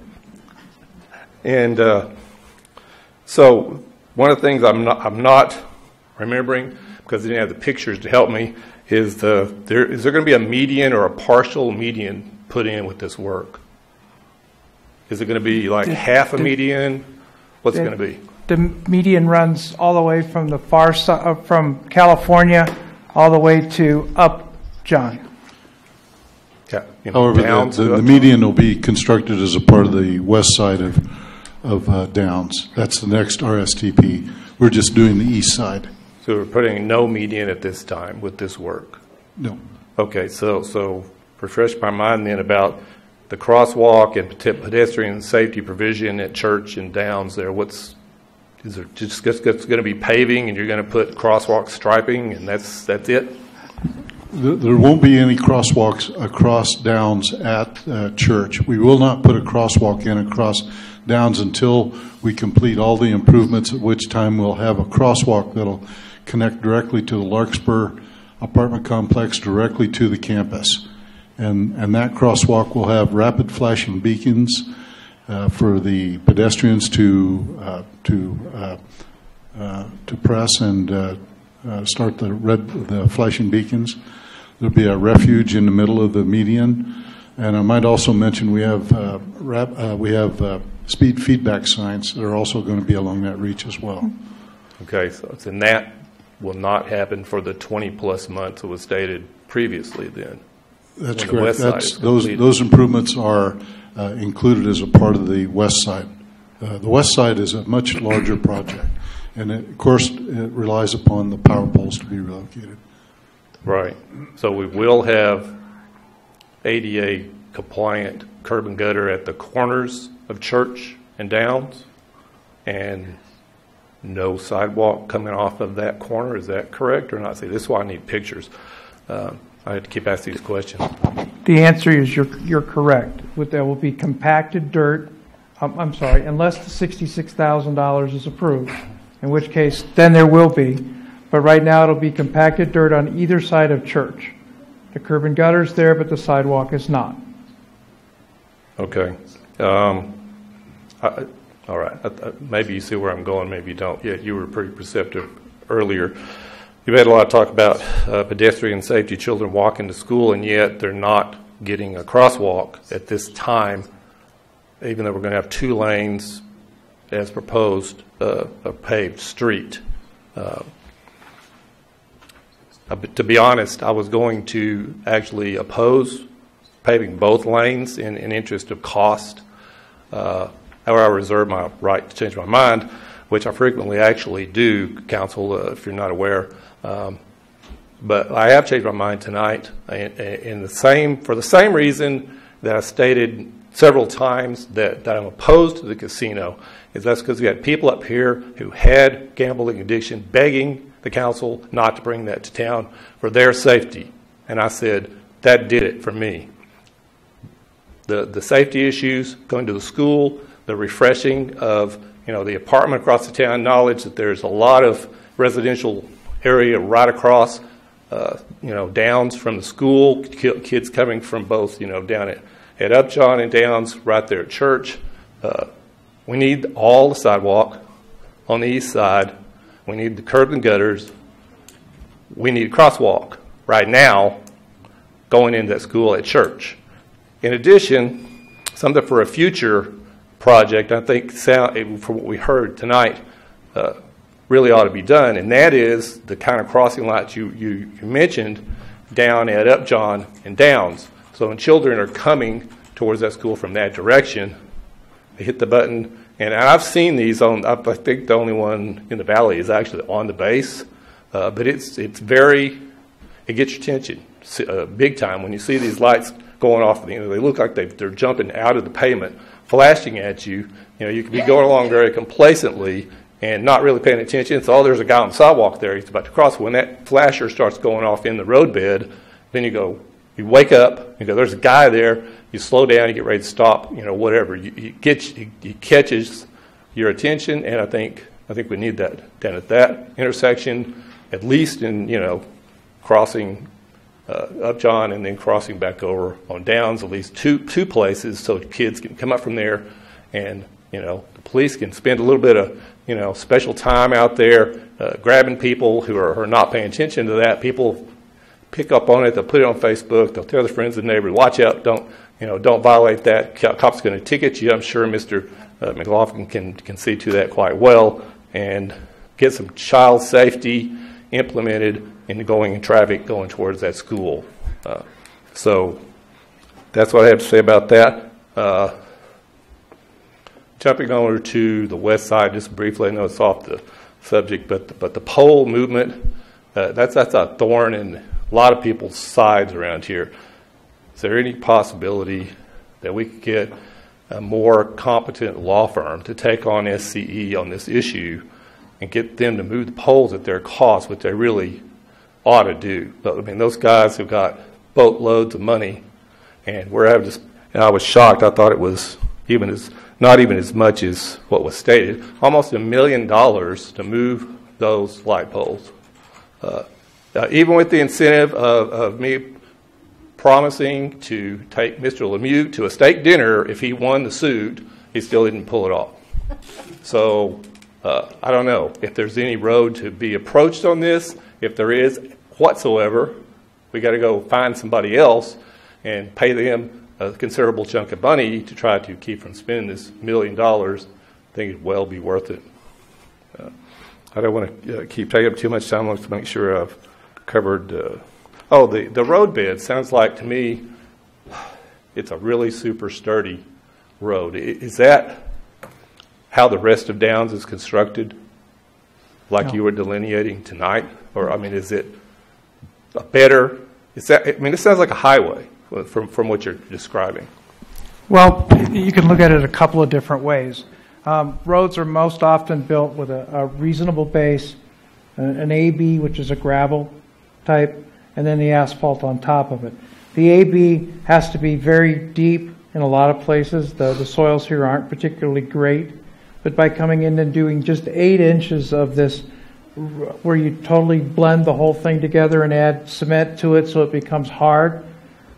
And so one of the things I'm not remembering, because I didn't have the pictures to help me, is there going to be a median or a partial median put in with this work? Is it going to be like half a median? What's it going to be? The median runs all the way from the far side, from California, all the way to up, John. Yeah, However, Downs, the median will be constructed as a part of the west side of Downs. That's the next RSTP. We're just doing the east side. So we're putting no median at this time with this work? No. Okay, so refresh my mind then about the crosswalk and pedestrian safety provision at Church and Downs there. Is there just going to be paving and you're going to put crosswalk striping and that's it? There won't be any crosswalks across Downs at Church. We will not put a crosswalk in across Downs until we complete all the improvements, at which time we'll have a crosswalk that'll connect directly to the Larkspur apartment complex, directly to the campus. And that crosswalk will have rapid flashing beacons for the pedestrians to press and start the flashing beacons. There'll be a refuge in the middle of the median, and I might also mention we have speed feedback signs that are also going to be along that reach as well. Okay, so that will not happen for the 20-plus months that was stated previously then? That's correct. Those improvements are included as a part of the west side. The west side is a much larger project, and of course it relies upon the power poles to be relocated. Right. So we will have ADA compliant curb and gutter at the corners of Church and Downs, and no sidewalk coming off of that corner. Is that correct or not? See, this is why I need pictures. I have to keep asking these questions. The answer is you're correct. There will be compacted dirt. I'm sorry, unless the $66,000 is approved, in which case then there will be. But right now it'll be compacted dirt on either side of Church. The curb and gutter's there, but the sidewalk is not. Okay. All right. Maybe you see where I'm going, maybe you don't. Yeah, you were pretty perceptive earlier. You've had a lot of talk about pedestrian safety, children walking to school, and yet they're not getting a crosswalk at this time, even though we're going to have 2 lanes as proposed, a paved street. To be honest, I was going to actually oppose paving both lanes in interest of cost. However, I reserve my right to change my mind, which I frequently actually do, Council, if you're not aware. But I have changed my mind tonight, for the same reason that I stated several times that I'm opposed to the casino. That's because we had people up here who had gambling addiction begging the council not to bring that to town for their safety. And I said, that did it for me. The safety issues, going to the school, the refreshing of the apartment across the town, knowledge that there's a lot of residential area right across Downs from the school, kids coming from both down at Upjohn and Downs, right there at Church. We need all the sidewalk on the east side. We need the curb and gutters. We need a crosswalk right now going into that school at Church. In addition, something for a future project, I think, from what we heard tonight, really ought to be done, and that is the kind of crossing lights you mentioned down at Upjohn and Downs. So when children are coming towards that school from that direction, they hit the button, and I've seen these on, I think the only one in the valley is actually on the base, but it gets your attention big time when you see these lights going off. They look like they're jumping out of the pavement, flashing at you. You can be going along very complacently and not really paying attention. So, there's a guy on the sidewalk there. He's about to cross. When that flasher starts going off in the roadbed, then you wake up. You go, there's a guy there. You slow down. You get ready to stop. Whatever. He catches your attention, and I think we need that down at that intersection, at least in crossing Upjohn and then crossing back over on Downs, at least two places, so kids can come up from there, and the police can spend a little bit of special time out there grabbing people who are not paying attention to that. People pick up on it. They'll put it on Facebook. They'll tell their friends and neighbors, watch out, don't violate that. Cop's going to ticket you. I'm sure Mr. McLaughlin can see to that quite well and get some child safety implemented in traffic going towards that school. So that's what I have to say about that. Jumping over to the west side, just briefly, I know it's off the subject, but the pole movement, that's a thorn in a lot of people's sides around here. Is there any possibility that we could get a more competent law firm to take on SCE on this issue and get them to move the poles at their cost, which they really ought to do? But I mean, those guys have got boatloads of money, and we're having just, and I was shocked. I thought it was not even as much as what was stated, almost $1 million to move those light poles. Even with the incentive of me promising to take Mr. Lemieux to a steak dinner if he won the suit, he still didn't pull it off. So I don't know if there's any road to be approached on this. If there is whatsoever, we got to go find somebody else and pay them a considerable chunk of money to try to keep from spending this $1 million. I think it'd well be worth it. I don't want to keep taking up too much time. I want to make sure I've covered. The road bed sounds like to me it's a really super sturdy road. Is that how the rest of Downs is constructed, like you were delineating tonight? Or, I mean, is it a better, it sounds like a highway from what you're describing. Well, you can look at it a couple of different ways. Roads are most often built with a reasonable base, an AB, which is a gravel type, and then the asphalt on top of it. The AB has to be very deep in a lot of places. The soils here aren't particularly great, but by coming in and doing just 8 inches of this, where you totally blend the whole thing together and add cement to it so it becomes hard,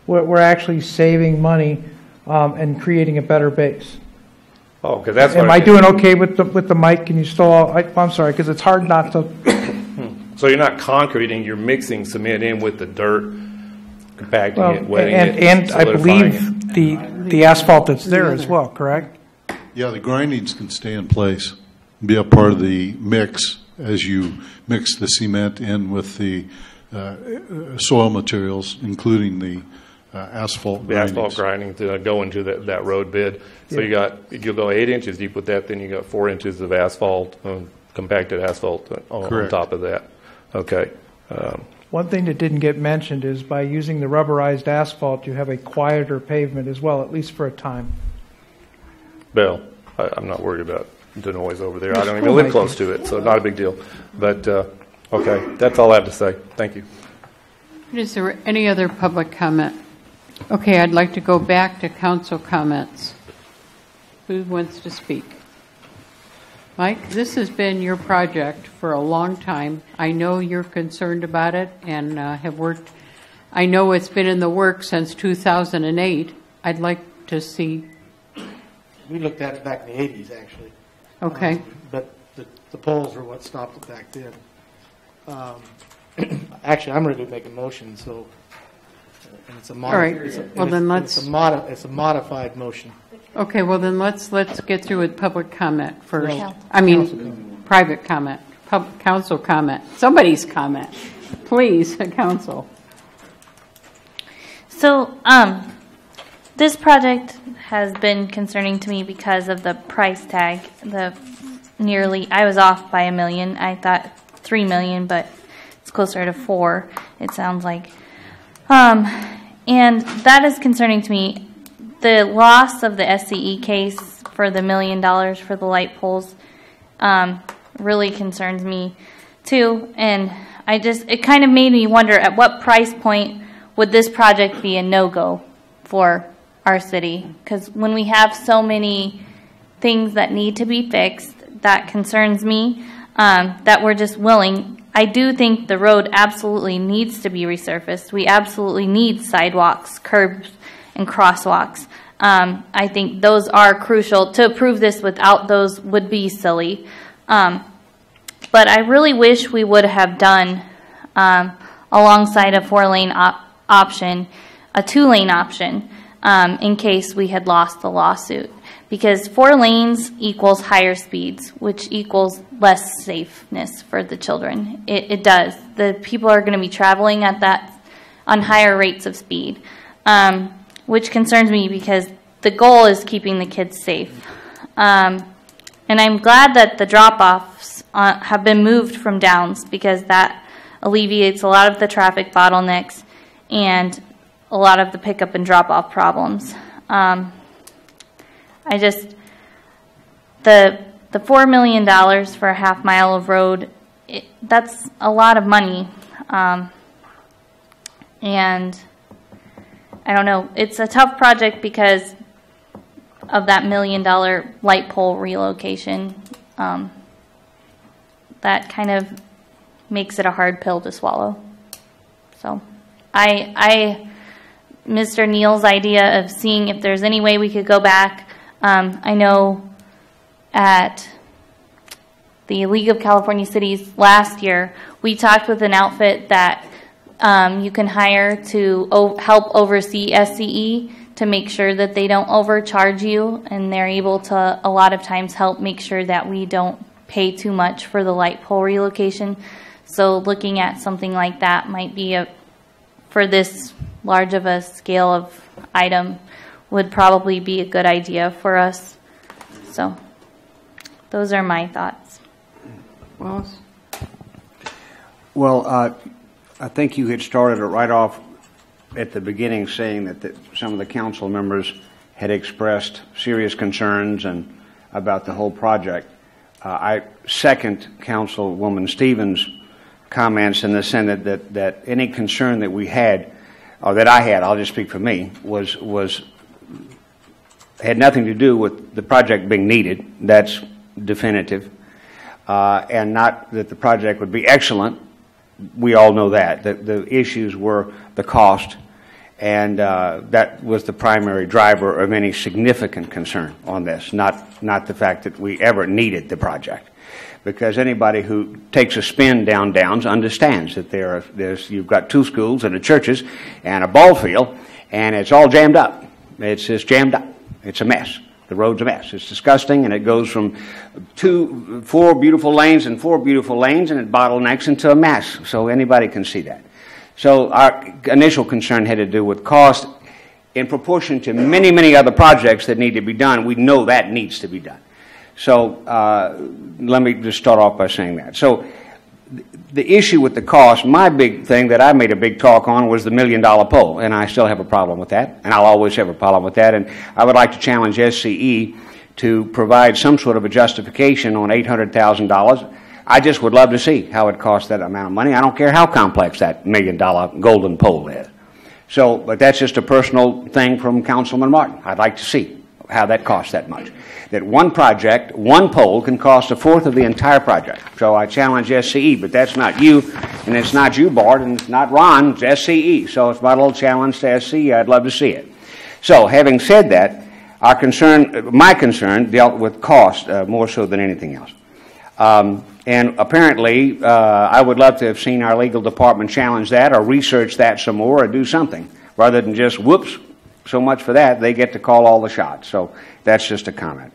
we're actually saving money and creating a better base. Oh, because that's what Am I doing okay with the mic? Can you still? I'm sorry, because it's hard not to. So you're not concreting; you're mixing cement in with the dirt, compacting it, wetting it, and I believe the asphalt that's there as well. Correct? Yeah, the grindings can stay in place, be a part of the mix as you mix the cement in with the soil materials, including the asphalt grindings. Asphalt grinding to go into that road bed. So you'll go 8 inches deep with that, then you got 4 inches of asphalt, compacted asphalt on top of that. Okay. One thing that didn't get mentioned is by using the rubberized asphalt, you have a quieter pavement as well, at least for a time. Well, I'm not worried about the noise over there. I don't even live close to it, so not a big deal. But, okay, that's all I have to say. Thank you. Is there any other public comment? Okay, I'd like to go back to council comments. Who wants to speak? Mike, this has been your project for a long time. I know you're concerned about it and have worked. I know it's been in the works since 2008. I'd like to see. We looked at it back in the 80s, actually. Okay. But the polls were what stopped it back then. Actually, I'm ready to make a motion, so and it's a all right. it's a modified motion. Okay, well then let's get through with public comment first. I mean, private comment, council comment, somebody's comment. Please, council. So, this project has been concerning to me because of the price tag. I was off by $1 million. I thought $3 million, but it's closer to 4. It sounds like, and that is concerning to me. The loss of the SCE case for the $1 million for the light poles really concerns me too, and it kind of made me wonder at what price point would this project be a no-go for our city? Because when we have so many things that need to be fixed, that concerns me, that we're just willing. I do think the road absolutely needs to be resurfaced. We absolutely need sidewalks, curbs, and crosswalks. I think those are crucial. To approve this without those would be silly. But I really wish we would have done, alongside a 4-lane option, a 2-lane option, in case we had lost the lawsuit. Because 4 lanes equals higher speeds, which equals less safeness for the children. It does. The people are going to be traveling at on higher rates of speed. which concerns me because the goal is keeping the kids safe. And I'm glad that the drop-offs have been moved from Downs because that alleviates a lot of the traffic bottlenecks and a lot of the pickup and drop-off problems. The $4 million for a half mile of road, that's a lot of money. And I don't know, it's a tough project because of that $1 million light pole relocation. That kind of makes it a hard pill to swallow. So Mr. Neal's idea of seeing if there's any way we could go back, I know at the League of California Cities last year, we talked with an outfit that you can hire to help oversee SCE to make sure that they don't overcharge you, and they're able to a lot of times help make sure that we don't pay too much for the light pole relocation. So looking at something like that might be for this large of a scale of item would probably be a good idea for us. So those are my thoughts. Wallace? Well, I think you had started it right off at the beginning saying that some of the council members had expressed serious concerns and about the whole project. I second Councilwoman Stevens' comments in the Senate that any concern that we had, or that I had, I'll just speak for me, had nothing to do with the project being needed. That's definitive. And not that the project would be excellent. We all know that. The issues were the cost, and that was the primary driver of any significant concern on this, not the fact that we ever needed the project. Because anybody who takes a spin down Downs understands that you've got two schools and a churches and a ball field, and it's all jammed up. It's just jammed up. It's a mess. The road's a mess. It's disgusting, and it goes from 4 beautiful lanes and 4 beautiful lanes, and it bottlenecks into a mess. So anybody can see that. So our initial concern had to do with cost in proportion to many, many other projects that need to be done. We know that needs to be done. So let me just start off by saying that. So the issue with the cost, my big thing that I made a big talk on was the $1 million pole, and I still have a problem with that, and I'll always have a problem with that, and I would like to challenge SCE to provide some sort of a justification on $800,000. I just would love to see how it costs that amount of money. I don't care how complex that $1 million golden pole is. So, but that's just a personal thing from Councilman Martin. I'd like to see how that costs that much. That one project, one pole, can cost 1/4 of the entire project. So I challenge SCE, but that's not you, and it's not you, Bart, and it's not Ron, it's SCE. So it's my little challenge to SCE. I'd love to see it. So having said that, my concern dealt with cost more so than anything else. And apparently, I would love to have seen our legal department challenge that or research that some more or do something rather than just, whoops, so much for that. They get to call all the shots. So that's just a comment.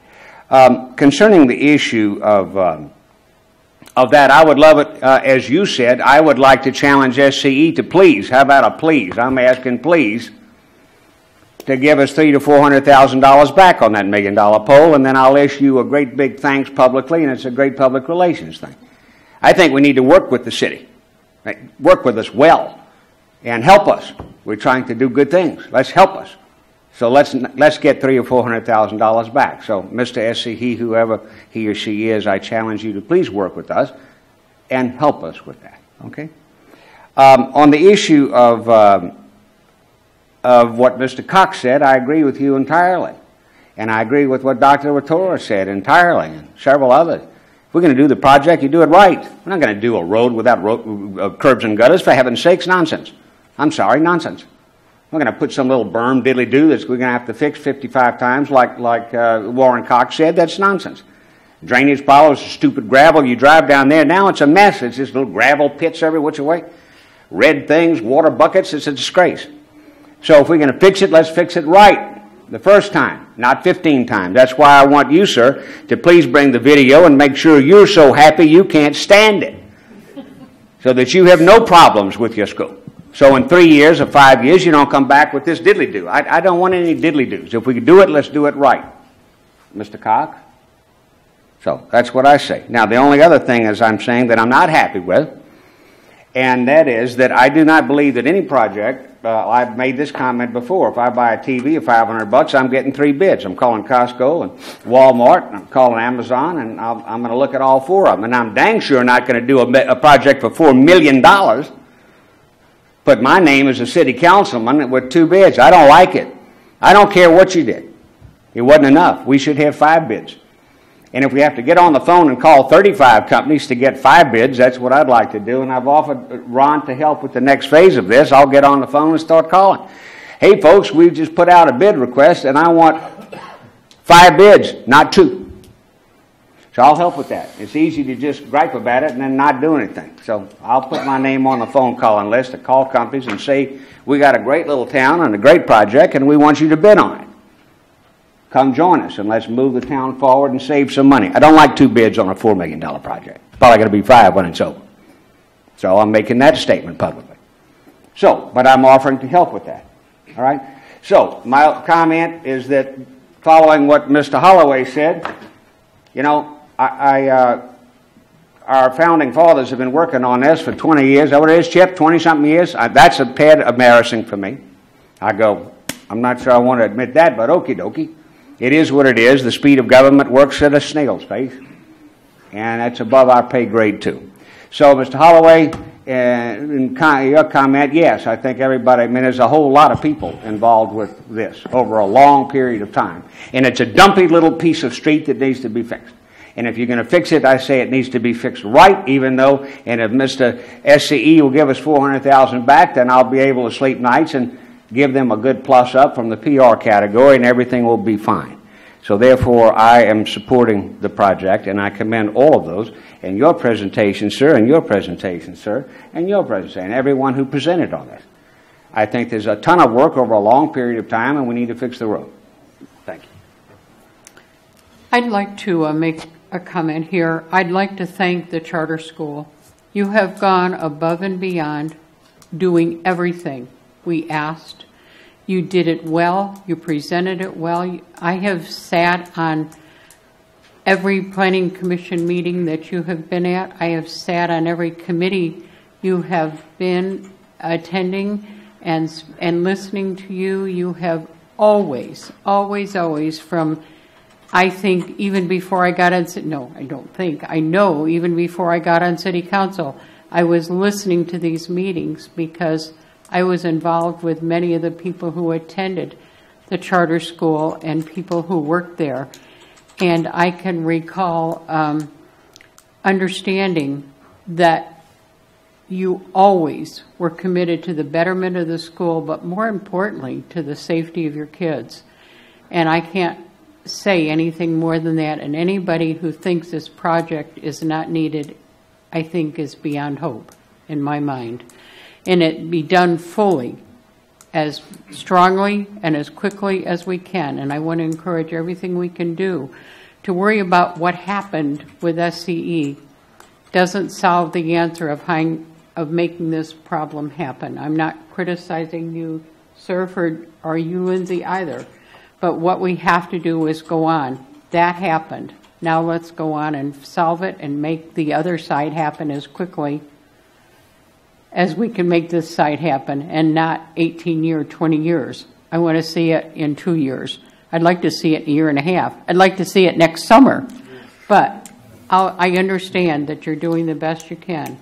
Concerning the issue of that, I would love it, as you said, I would like to challenge SCE to please. How about a please? I'm asking please to give us $300,000 to $400,000 back on that $1 million pole, and then I'll issue a great big thanks publicly, and it's a great public relations thing. I think we need to work with the city, right? Work with us well, and help us. We're trying to do good things. Let's help us. So let's get $300,000 or $400,000 back. So, Mr. SCE, whoever he or she is, I challenge you to please work with us and help us with that. Okay. On the issue of what Mr. Cox said, I agree with you entirely. And I agree with what Dr. Latorre said entirely, and several others. If we're going to do the project, you do it right. We're not going to do a road without curbs and gutters, for heaven's sakes, nonsense. I'm sorry, nonsense. We're going to put some little berm diddly-do that we're going to have to fix 55 times like Warren Cox said. That's nonsense. Drainage problems, stupid gravel. You drive down there, now it's a mess. It's just little gravel pits every which way. Red things, water buckets, it's a disgrace. So if we're going to fix it, let's fix it right the first time, not 15 times. That's why I want you, sir, to please bring the video and make sure you're so happy you can't stand it, so that you have no problems with your school. So in 3 years or 5 years, you don't come back with this diddly-do. I don't want any diddly-doos. If we can do it, let's do it right. Mr. Cox? So that's what I say. Now, the only other thing is I'm saying that I'm not happy with, and that is that I do not believe that any project, I've made this comment before, if I buy a TV at $500, I'm getting 3 bids. I'm calling Costco and Walmart, and I'm calling Amazon, and I'm going to look at all 4 of them. And I'm dang sure not going to do a project for $4 million, put my name as a city councilman with 2 bids. I don't like it. I don't care what you did. It wasn't enough. We should have 5 bids. And if we have to get on the phone and call 35 companies to get 5 bids, that's what I'd like to do. And I've offered Ron to help with the next phase of this. I'll get on the phone and start calling. Hey, folks, we've just put out a bid request, and I want 5 bids, not 2. So I'll help with that. It's easy to just gripe about it and then not do anything. So I'll put my name on the phone calling list to call companies and say, we got a great little town and a great project, and we want you to bid on it. Come join us, and let's move the town forward and save some money. I don't like 2 bids on a $4 million project. It's probably going to be 5 when it's over. So I'm making that statement publicly. So, but I'm offering to help with that. All right? So, my comment is that following what Mr. Holloway said, you know, our founding fathers have been working on this for 20 years. Is that what it is, Chip? 20-something years? That's a tad embarrassing for me. I go, I'm not sure I want to admit that, but okie dokie. It is what it is. The speed of government works at a snail's pace, and that's above our pay grade, too. So, Mr. Holloway, in your comment, yes, I think everybody, I mean, there's a whole lot of people involved with this over a long period of time, and it's a dumpy little piece of street that needs to be fixed. And if you're going to fix it, I say it needs to be fixed right, even though, and if Mr. SCE will give us $400,000 back, then I'll be able to sleep nights and give them a good plus up from the PR category, and everything will be fine. So therefore, I am supporting the project, and I commend all of those, and your presentation, sir, and your presentation, sir, and your presentation, and everyone who presented on this. I think there's a ton of work over a long period of time, and we need to fix the road. Thank you. I'd like to make a comment here. I'd like to thank the charter school. You have gone above and beyond doing everything we asked. You did it well. You presented it well. I have sat on every planning commission meeting that you have been at. I have sat on every committee you have been attending and listening to you. You have always from, I think, even before I got on, no, I don't think, I know even before I got on city council, I was listening to these meetings because I was involved with many of the people who attended the charter school and people who worked there. And I can recall understanding that you always were committed to the betterment of the school, but more importantly, to the safety of your kids. And I can't say anything more than that. And anybody who thinks this project is not needed, I think, is beyond hope in my mind. And it be done fully, as strongly and as quickly as we can. And I want to encourage everything we can do. To worry about what happened with SCE doesn't solve the answer of making this problem happen. I'm not criticizing you, sir, or you, Lindsay, either. But what we have to do is go on. That happened. Now let's go on and solve it and make the other side happen as quickly as we can make this side happen, and not 18 years, 20 years. I want to see it in 2 years. I'd like to see it in a year and a half. I'd like to see it next summer. But I understand that you're doing the best you can.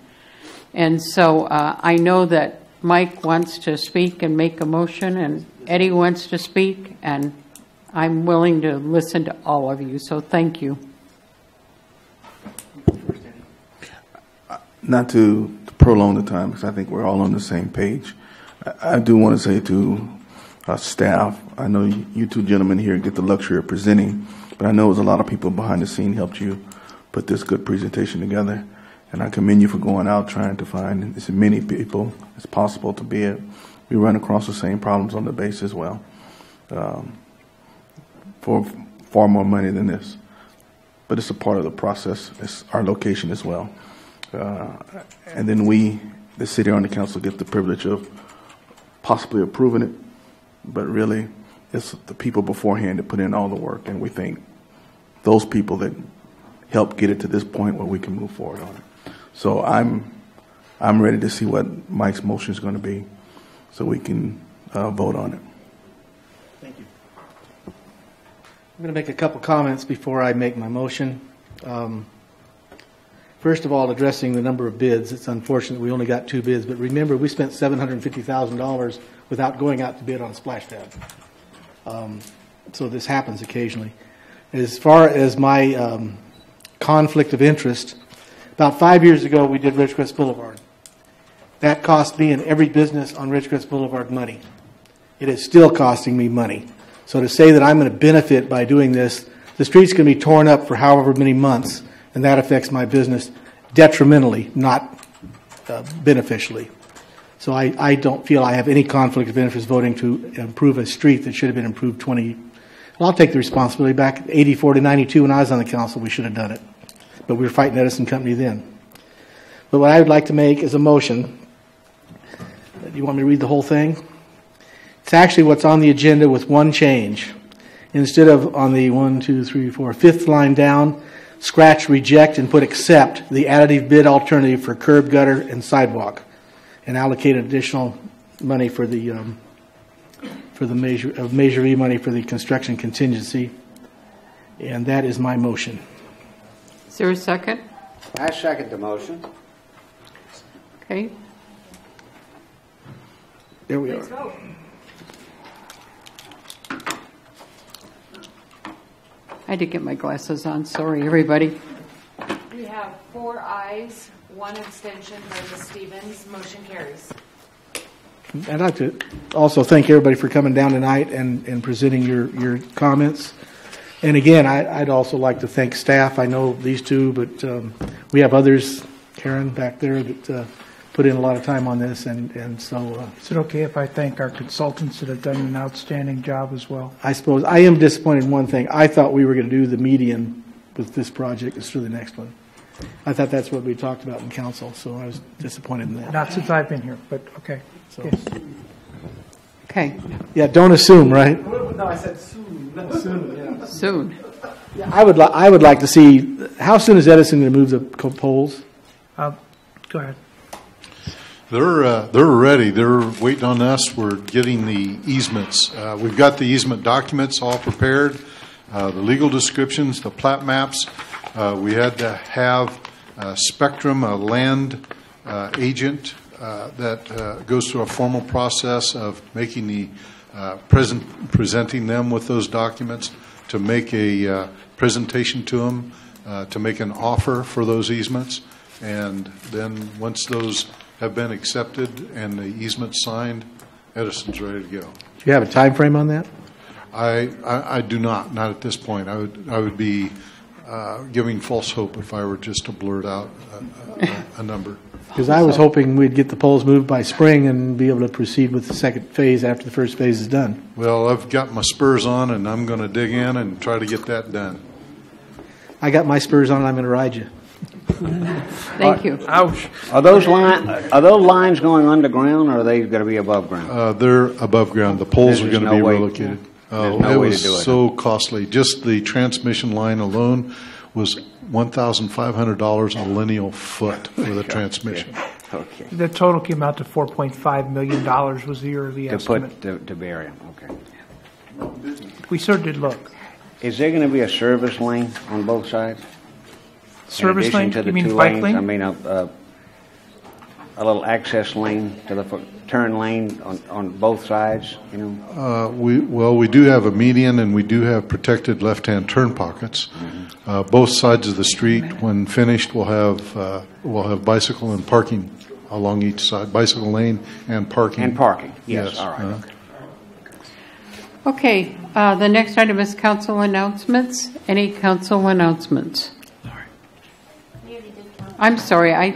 And so I know that Mike wants to speak and make a motion, and Eddie wants to speak, and I'm willing to listen to all of you. So thank you. Not to prolong the time, because I think we're all on the same page. I do want to say to staff, I know you two gentlemen here get the luxury of presenting, but I know there's a lot of people behind the scene helped you put this good presentation together. And I commend you for going out trying to find as many people as possible to be it. We run across the same problems on the base as well, for far more money than this. But it's a part of the process. It's our location as well. And then we, the city or the council get the privilege of possibly approving it, but really it's the people beforehand that put in all the work, and we thank those people that helped get it to this point where we can move forward on it. So I'm ready to see what Mike's motion is going to be so we can vote on it. Thank you. I'm going to make a couple comments before I make my motion. First of all, addressing the number of bids. It's unfortunate we only got 2 bids, but remember, we spent $750,000 without going out to bid on a splash pad. So this happens occasionally. As far as my conflict of interest, about 5 years ago, we did Ridgecrest Boulevard. That cost me and every business on Ridgecrest Boulevard money. It is still costing me money. So to say that I'm going to benefit by doing this, the street's going to be torn up for however many months, and that affects my business detrimentally, not beneficially. So I don't feel I have any conflict of interest voting to improve a street that should have been improved 20. Well, I'll take the responsibility back. 84 to 92, when I was on the council, we should have done it. But we were fighting Edison Company then. But what I would like to make is a motion. Do you want me to read the whole thing? It's actually what's on the agenda with one change. Instead of on the 5th line down, scratch reject and put accept the additive bid alternative for curb, gutter, and sidewalk, and allocate additional money for the Measure V money for the construction contingency. And that is my motion. Is there a second? I second the motion. Okay. There we are. Vote. I had to get my glasses on. Sorry, everybody. We have 4 ayes, 1 abstention. Brenda Stevens. Motion carries. I'd like to also thank everybody for coming down tonight and presenting your comments. And again, I'd also like to thank staff. I know these two, but we have others, Karen back there, that put in a lot of time on this. And so. Is it okay if I thank our consultants that have done an outstanding job as well? I suppose I am disappointed in one thing. I thought we were going to do the median with this project instead of the next one. I thought that's what we talked about in council, so I was disappointed in that. Not since I've been here, but okay. So. Yes. Okay. Yeah, don't assume, right? No, I said soon. Soon, yeah. Soon. Yeah, I would like to see, how soon is Edison going to move the poles? Go ahead. They're ready. They're waiting on us. We're getting the easements. We've got the easement documents all prepared, the legal descriptions, the plat maps. We had to have Spectrum, a land agent that goes through a formal process of making the presenting them with those documents to make a presentation to them, to make an offer for those easements. And then once those have been accepted and the easement signed, Edison's ready to go. Do you have a time frame on that? I do not at this point. I would be giving false hope if I were just to blurt out a number. Because I was hoping we'd get the poles moved by spring and be able to proceed with the second phase after the first phase is done. Well, I've got my spurs on, and I'm going to dig in and try to get that done. I got my spurs on, and I'm going to ride you. Thank you. Ouch. Are those lines going underground, or are they going to be above ground? They're above ground. The poles are There's going to no be way- relocated. There's no way to was do it. so costly. Just the transmission line alone was $1,500 a lineal foot for the transmission. Okay. The total came out to $4.5 million was the yearly estimate. To bury them. Okay. We sure did look. Is there going to be a service lane on both sides? Service In addition lane? to the You mean two bike lanes? lane? I mean, a little access lane to the turn lane on both sides, you know? We do have a median, and we do have protected left-hand turn pockets. Both sides of the street, when finished, will have bicycle and parking along each side, bicycle lane and parking. And parking, yes. All right. Okay. The next item is council announcements. Any council announcements? I'm sorry. I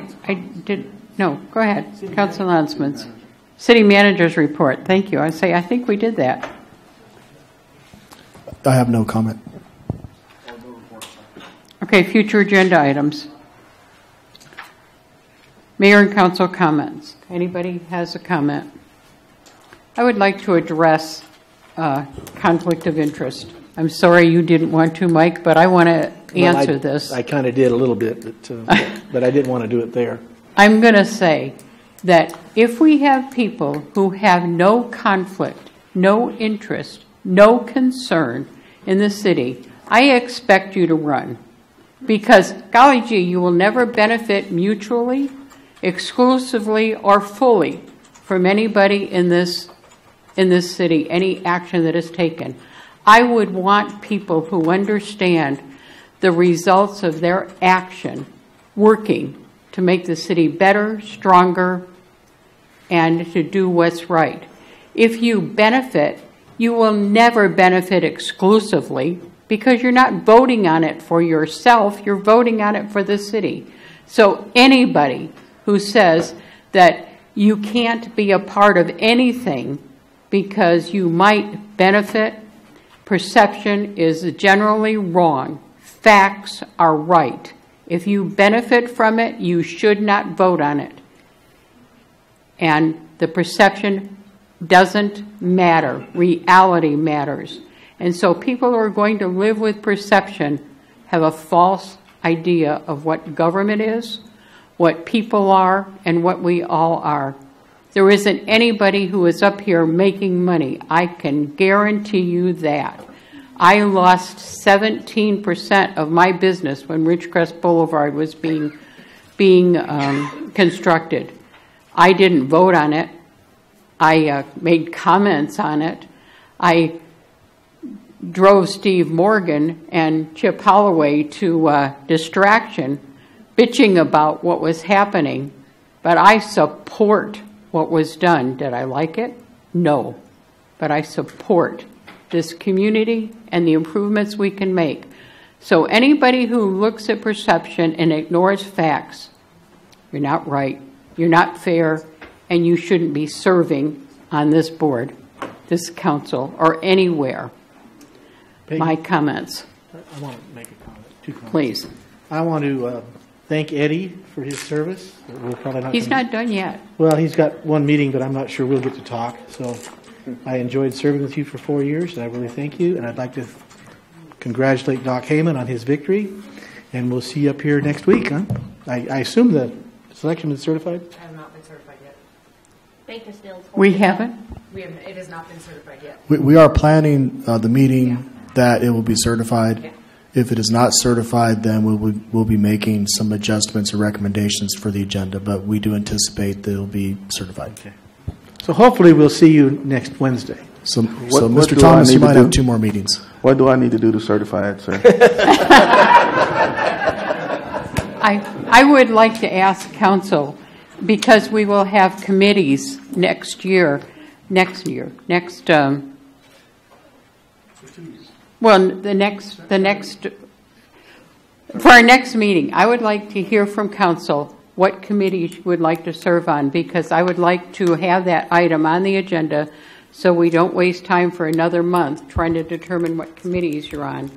did. No, go ahead. Council announcements. City manager's report. Thank you. I think we did that. I have no comment. Okay, future agenda items. Mayor and council comments. Anybody has a comment? I would like to address conflict of interest. I'm sorry you didn't want to, Mike, but I want to answer this. I kind of did a little bit, but I didn't want to do it there. I'm going to say that if we have people who have no conflict, no interest, no concern in the city, I expect you to run. Because, golly gee, you will never benefit mutually, exclusively, or fully from anybody in this city, any action that is taken. I would want people who understand the results of their action working to make the city better, stronger, and to do what's right. If you benefit, you will never benefit exclusively because you're not voting on it for yourself, you're voting on it for the city. So anybody who says that you can't be a part of anything because you might benefit, perception is generally wrong. Facts are right. If you benefit from it, you should not vote on it. And the perception doesn't matter. Reality matters. And so people who are going to live with perception have a false idea of what government is, what people are, and what we all are. There isn't anybody who is up here making money. I can guarantee you that. I lost 17% of my business when Ridgecrest Boulevard was being constructed. I didn't vote on it. I made comments on it. I drove Steve Morgan and Chip Holloway to distraction, bitching about what was happening. But I support what was done. Did I like it? No. But I support this community and the improvements we can make. So anybody who looks at perception and ignores facts, you're not right, you're not fair, and you shouldn't be serving on this board, this council, or anywhere. Peggy, my comments. I want to make a comment, 2 comments. Please. I want to thank Eddie for his service. We're probably not He's not done yet. Well, he's got one meeting, but I'm not sure we'll get to talk. So I enjoyed serving with you for 4 years, and I really thank you. And I'd like to congratulate Doc Heyman on his victory. And we'll see you up here next week, huh? I assume the selection is certified? I have not been certified yet. We haven't? It has not been certified yet. We are planning the meeting that it will be certified. Yeah. If it is not certified, then we'll be making some adjustments or recommendations for the agenda, but we do anticipate that it will be certified. Okay. So hopefully we'll see you next Wednesday. So Mr. Thomas, you might have 2 more meetings. What do I need to do to certify it, sir? I would like to ask council, because we will have committees next year, for our next meeting, I would like to hear from council what committees you would like to serve on, because I would like to have that item on the agenda so we don't waste time for another month trying to determine what committees you're on.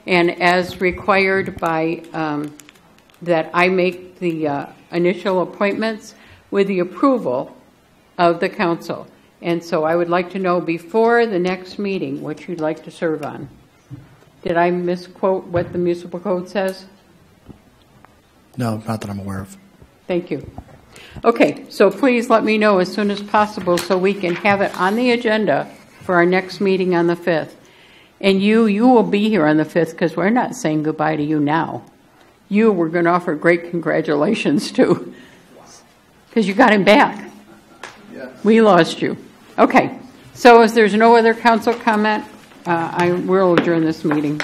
And as required by that I make the initial appointments with the approval of the council. And so I would like to know before the next meeting what you'd like to serve on. Did I misquote what the municipal code says? No, not that I'm aware of. Thank you. Okay, so please let me know as soon as possible so we can have it on the agenda for our next meeting on the 5th. And you will be here on the 5th because we're not saying goodbye to you now. We're going to offer great congratulations to, because you got him back. Yes. We lost you. Okay, so as there's no other council comment, I will adjourn this meeting.